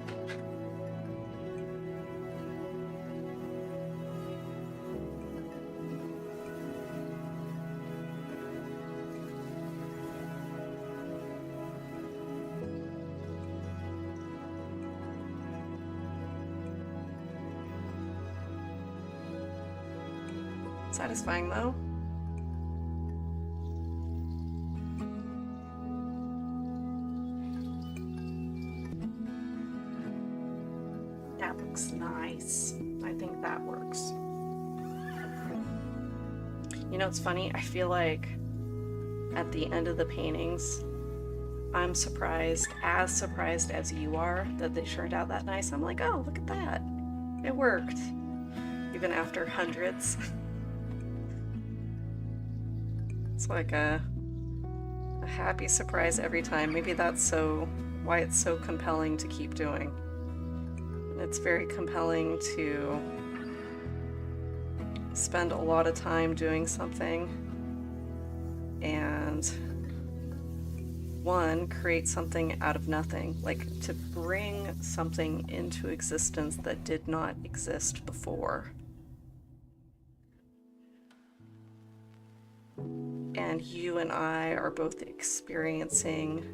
Satisfying though. That looks nice. I think that works. You know, it's funny. I feel like at the end of the paintings, I'm surprised as you are that they turned out that nice. I'm like, oh, look at that. It worked. Even after hundreds. It's like a happy surprise every time. Maybe that's why it's so compelling to keep doing. It's very compelling to spend a lot of time doing something and create something out of nothing, like to bring something into existence that did not exist before. And you and I are both experiencing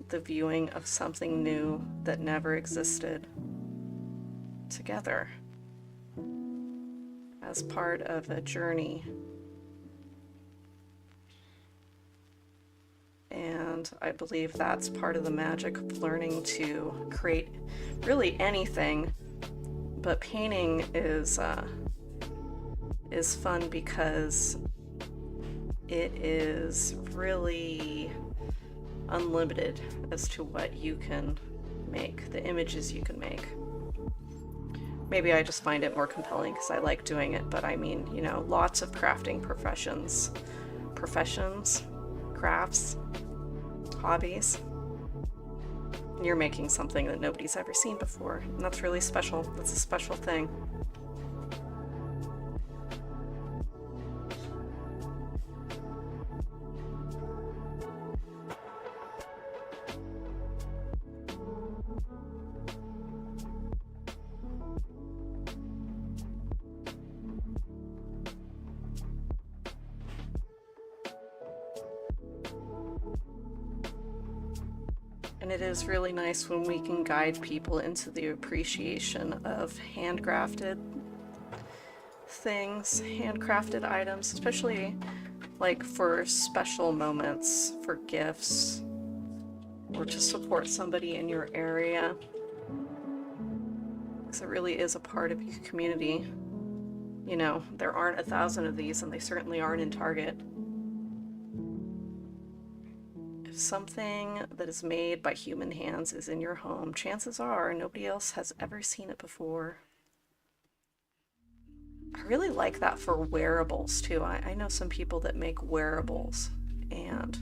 the viewing of something new that never existed together as part of a journey. And I believe that's part of the magic of learning to create really anything, but painting is fun because it is really unlimited as to what you can make, the images you can make. Maybe I just find it more compelling because I like doing it, but I mean, you know, lots of crafting professions, crafts, hobbies. You're making something that nobody's ever seen before, and that's really special. That's a special thing. And it is really nice when we can guide people into the appreciation of handcrafted things, handcrafted items, especially like for special moments, for gifts, or to support somebody in your area. Because it really is a part of your community. You know, there aren't 1,000 of these, and they certainly aren't in Target. If something that is made by human hands is in your home, chances are nobody else has ever seen it before. I really like that for wearables too. I know some people that make wearables, and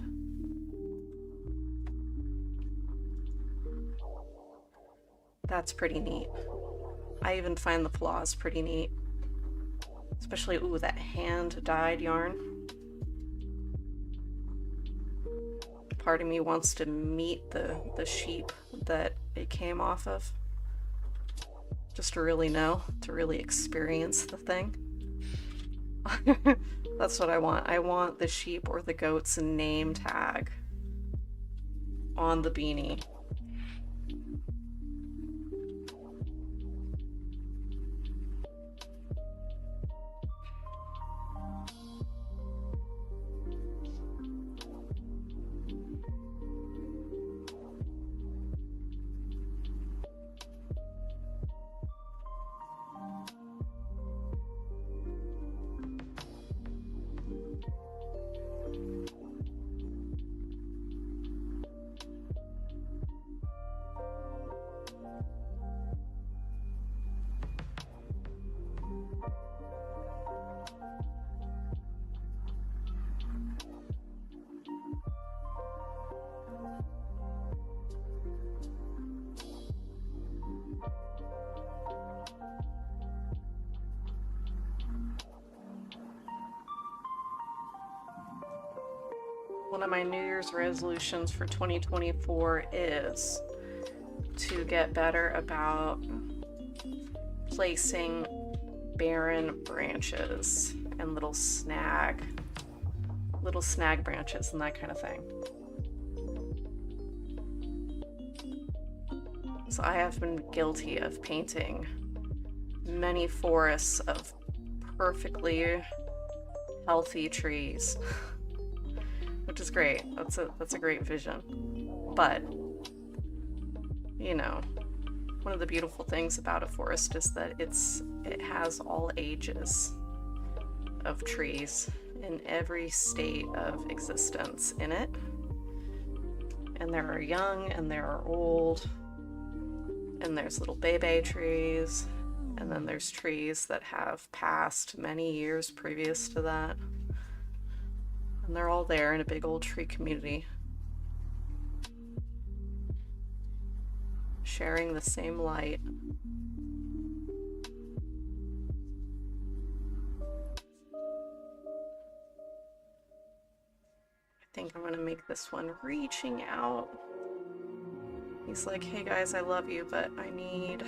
that's pretty neat. I even find the flaws pretty neat. Especially, ooh, that hand-dyed yarn. Part of me wants to meet the sheep that it came off of. Just to really know, to really experience the thing. That's what I want. I want the sheep or the goat's name tag on the beanie. One of my New Year's resolutions for 2024 is to get better about placing barren branches and little snag branches and that kind of thing. So I have been guilty of painting many forests of perfectly healthy trees. Which is great. That's a great vision. But, you know, One of the beautiful things about a forest is that it has all ages of trees in every state of existence in it. And there are young and there are old, and there's little baby trees, and then there's trees that have passed many years previous to that. And they're all there in a big old tree community, sharing the same light. I think I'm gonna make this one reaching out. He's like, hey guys, I love you, but I need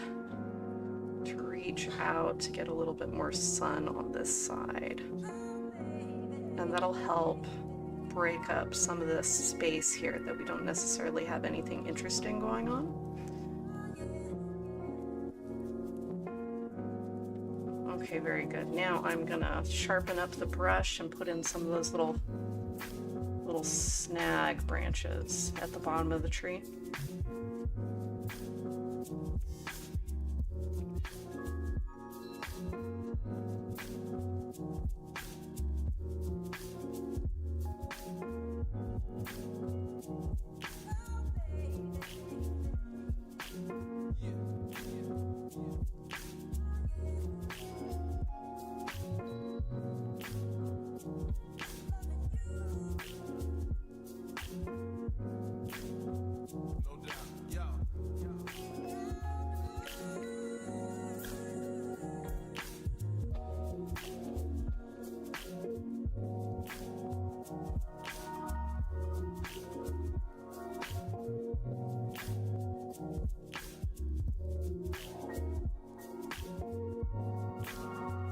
to reach out to get a little bit more sun on this side. And that'll help break up some of this space here that we don't necessarily have anything interesting going on. Okay, very good. Now I'm gonna sharpen up the brush and put in some of those little snag branches at the bottom of the tree.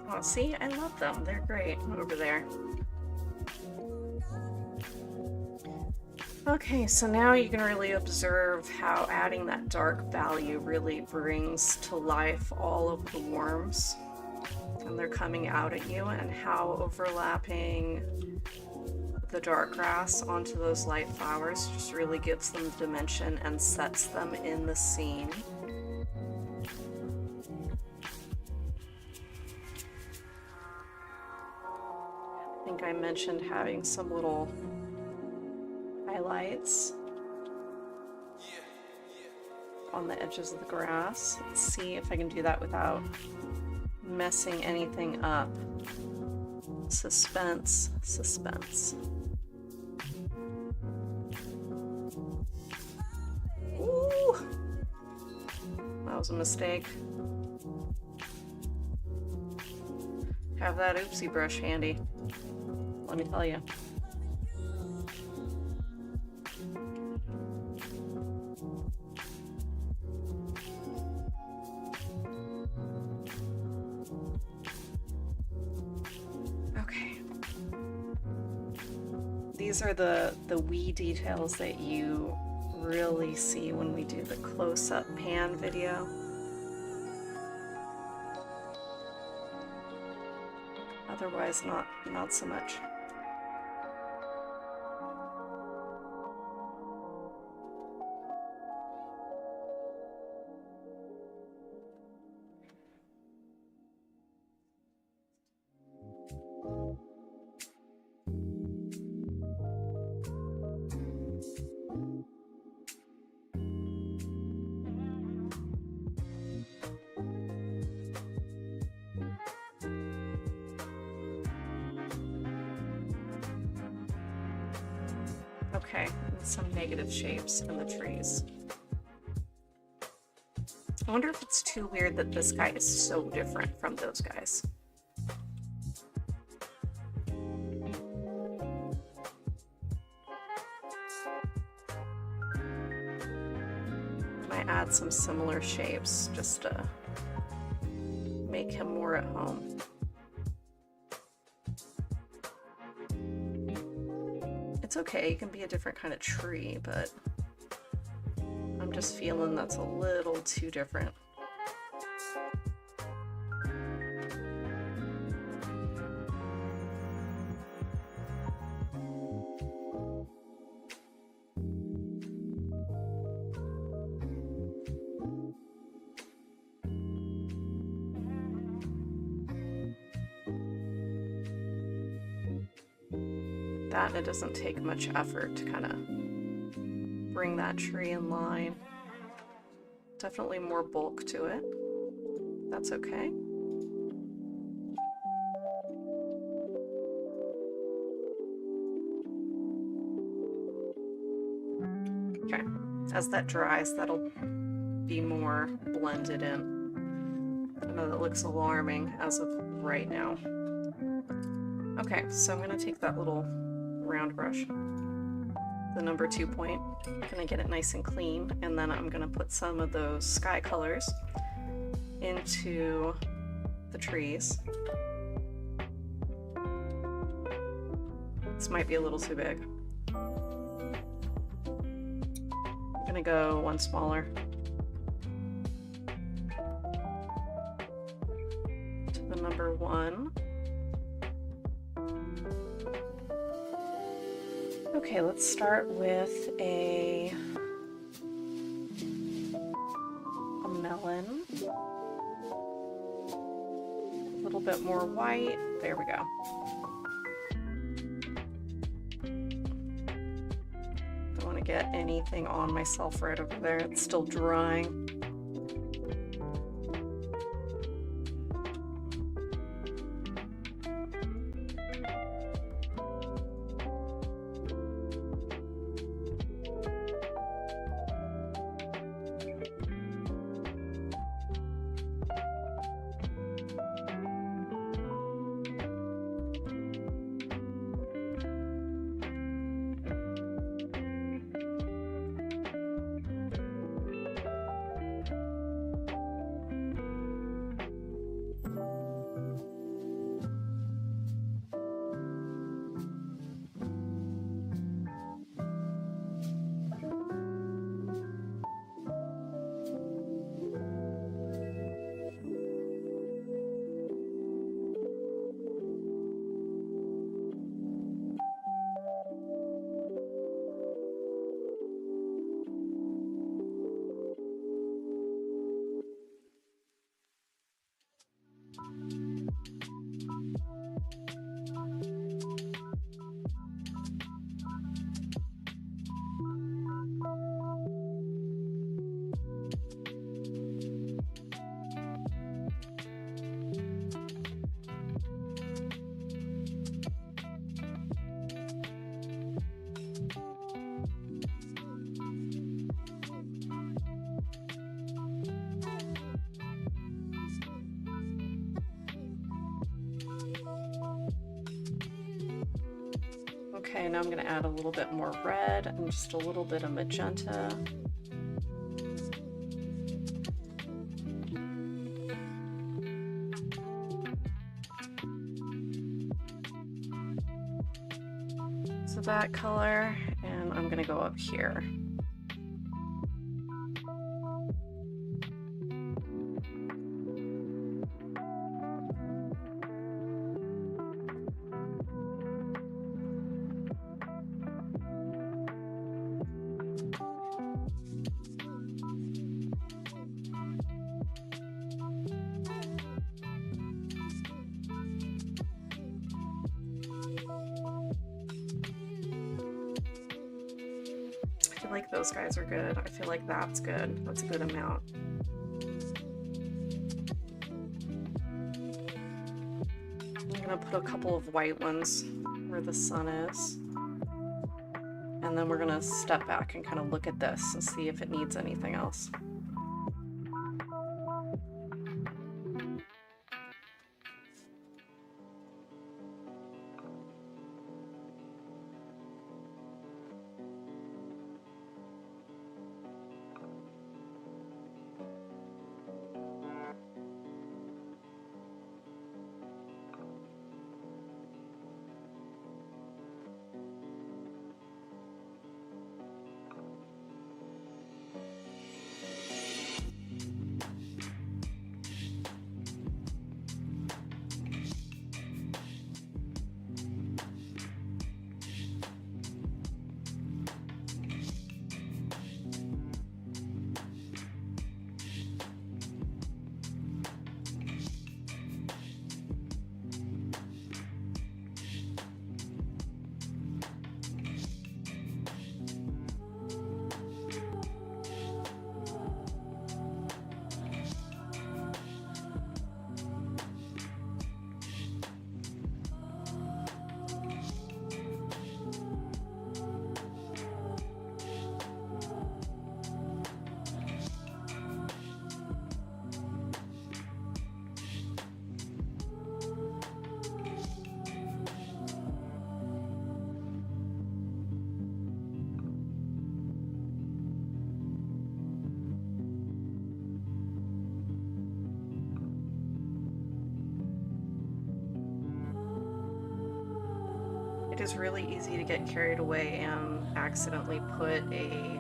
Oh, see, I love them. They're great over there. Okay, so now you can really observe how adding that dark value really brings to life all of the worms, and they're coming out at you, and how overlapping the dark grass onto those light flowers just really gives them dimension and sets them in the scene. I think I mentioned having some little highlights on the edges of the grass. Let's see if I can do that without messing anything up. Suspense, suspense. Ooh, that was a mistake. Have that oopsie brush handy, let me tell you. Okay. These are the wee details that you really see when we do the close-up pan video. Otherwise, not so much. Okay, and some negative shapes in the trees. I wonder if it's too weird that this guy is so different from those guys. Might add some similar shapes just to make him more at home. It's okay, it can be a different kind of tree, but I'm just feeling that's a little too different. that, and it doesn't take much effort to kind of bring that tree in line. Definitely more bulk to it. That's okay. Okay, as that dries, that'll be more blended in. I know that looks alarming as of right now. Okay, so I'm gonna take that little round brush, the number 2 point, I'm gonna get it nice and clean, and then I'm gonna put some of those sky colors into the trees. This might be a little too big. I'm gonna go one smaller. To the number 1. Okay, let's start with a melon. A little bit more white. There we go. Don't want to get anything on myself right over there. It's still drying. Okay, now I'm going to add a little bit more red and just a little bit of magenta. So that color, and I'm going to go up here. I feel like those guys are good. I feel like that's good. That's a good amount. I'm gonna put a couple of white ones where the sun is. And then we're gonna step back and kind of look at this and see if it needs anything else. It is really easy to get carried away and accidentally put a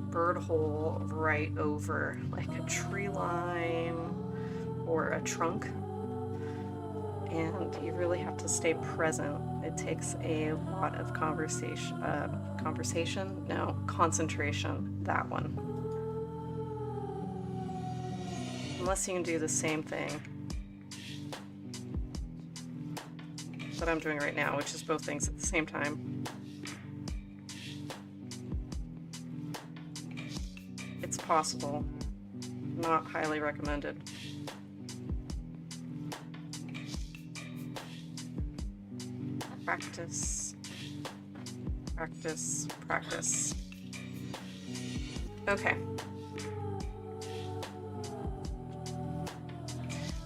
bird hole right over like a tree line or a trunk, and you really have to stay present. It takes a lot of concentration, that one. Unless you can do the same thing that I'm doing right now, which is both things at the same time. It's possible. Not highly recommended. Practice. Practice. Practice. Okay.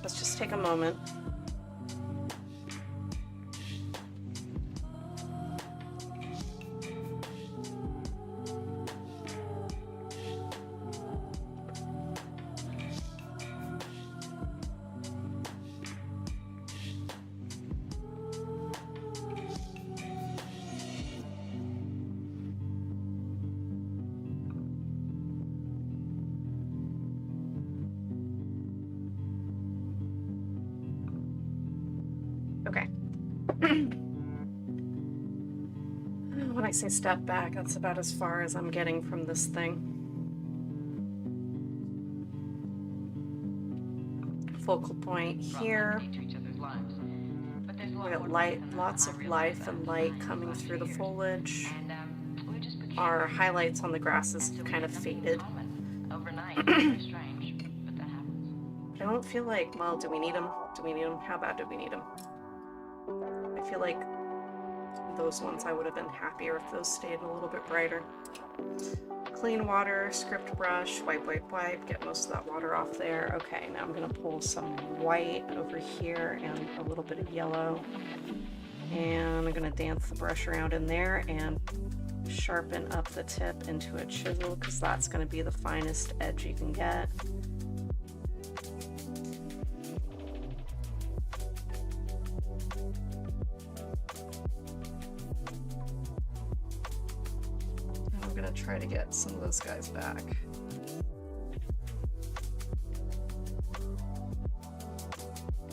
Let's just take a moment. Okay. When I say step back, that's about as far as I'm getting from this thing. Focal point here. We got light, lots of life and light coming through the foliage. Our highlights on the grasses kind of faded. I don't feel like, well, do we need them? Do we need them? How bad do we need them? I feel like those ones I would have been happier if those stayed a little bit brighter. Clean water, script brush, wipe, wipe, wipe, get most of that water off there. Okay, now I'm gonna pull some white over here and a little bit of yellow. And I'm gonna dance the brush around in there and sharpen up the tip into a chisel, because that's gonna be the finest edge you can get. Try to get some of those guys back.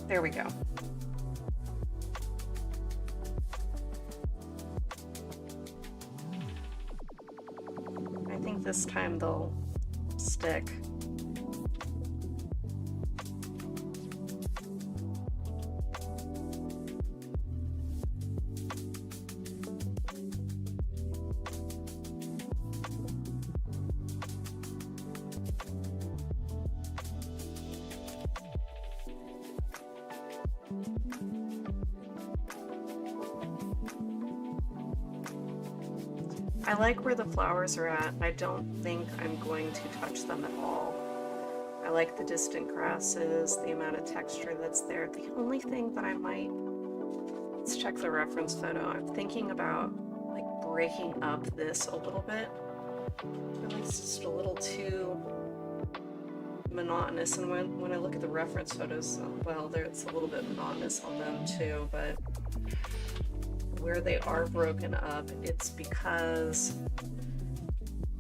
There we go. I think this time they'll stick. I like where the flowers are at. I don't think I'm going to touch them at all. I like the distant grasses, the amount of texture that's there. The only thing that I might, let's check the reference photo. I'm thinking about like breaking up this a little bit. I feel like it's just a little too monotonous, and when I look at the reference photos, well, it's a little bit monotonous on them too, but where they are broken up, it's because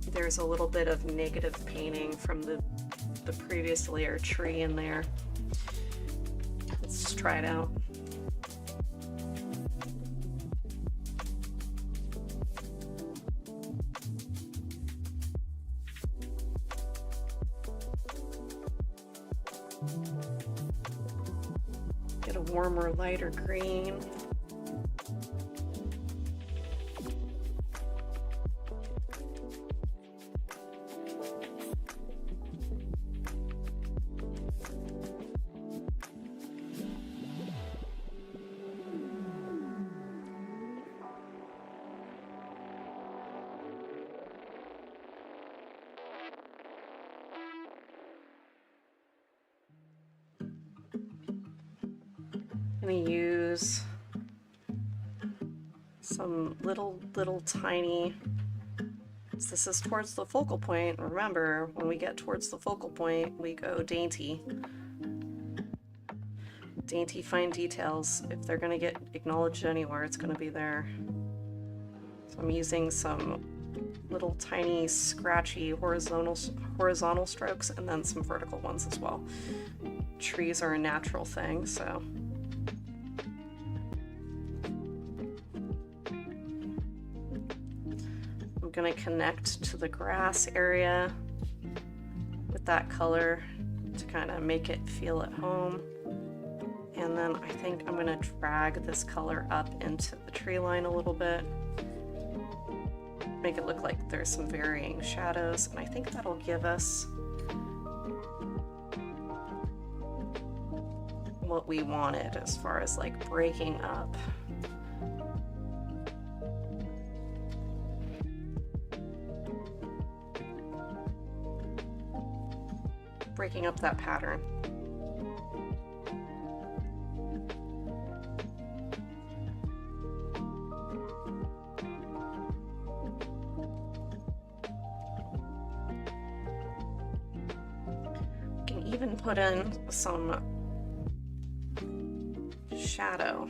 there's a little bit of negative painting from the previous layer tree in there. Let's just try it out. Get a warmer, lighter green. I'm going to use some little tiny, this is towards the focal point. Remember, when we get towards the focal point, we go dainty. dainty fine details. If they're going to get acknowledged anywhere, it's going to be there. So I'm using some little tiny scratchy horizontal strokes and then some vertical ones as well. Trees are a natural thing, so I'm going to connect to the grass area with that color to kind of make it feel at home. And then I think I'm going to drag this color up into the tree line a little bit. Make it look like there's some varying shadows, and I think that'll give us what we wanted as far as like breaking up. Breaking up that pattern. Even put in some shadow.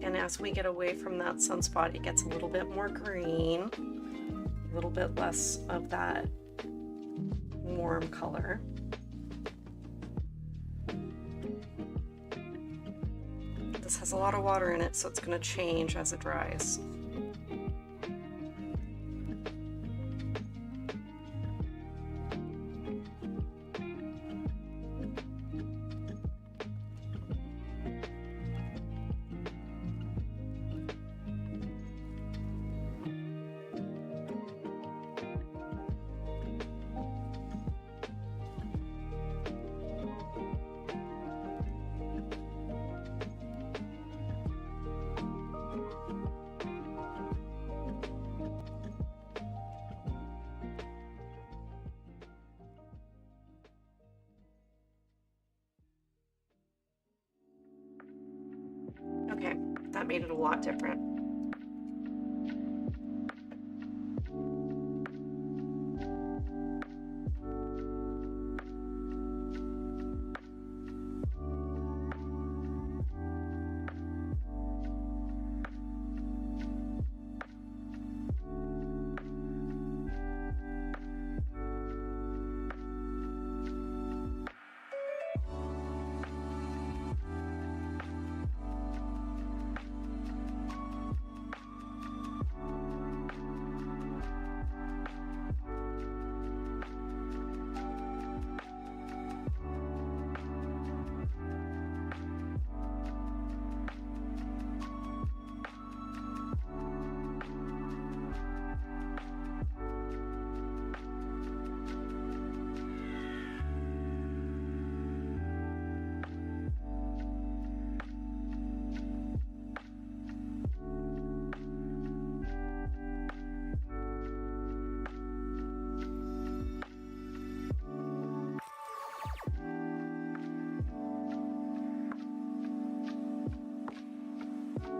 And as we get away from that sunspot, it gets a little bit more green, a little bit less of that warm color. This has a lot of water in it, so it's going to change as it dries. Okay, that made it a lot different.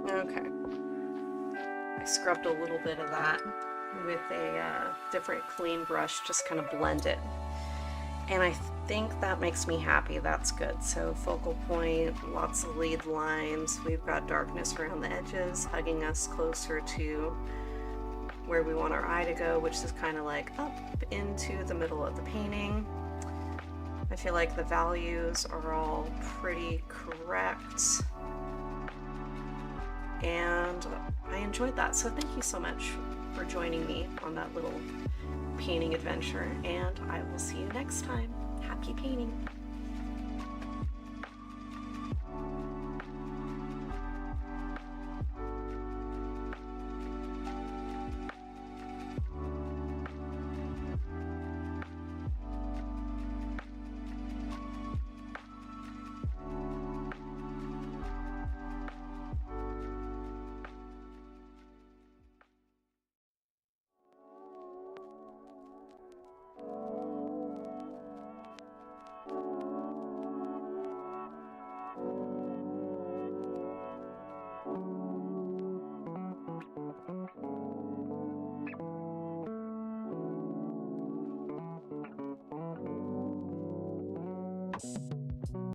Okay, I scrubbed a little bit of that with a different clean brush, just kind of blend it. And I think that makes me happy. That's good. So focal point, lots of lead lines. We've got darkness around the edges, hugging us closer to where we want our eye to go, which is kind of like up into the middle of the painting. I feel like the values are all pretty correct. And I enjoyed that. So thank you so much for joining me on that little painting adventure, and I will see you next time. Happy painting!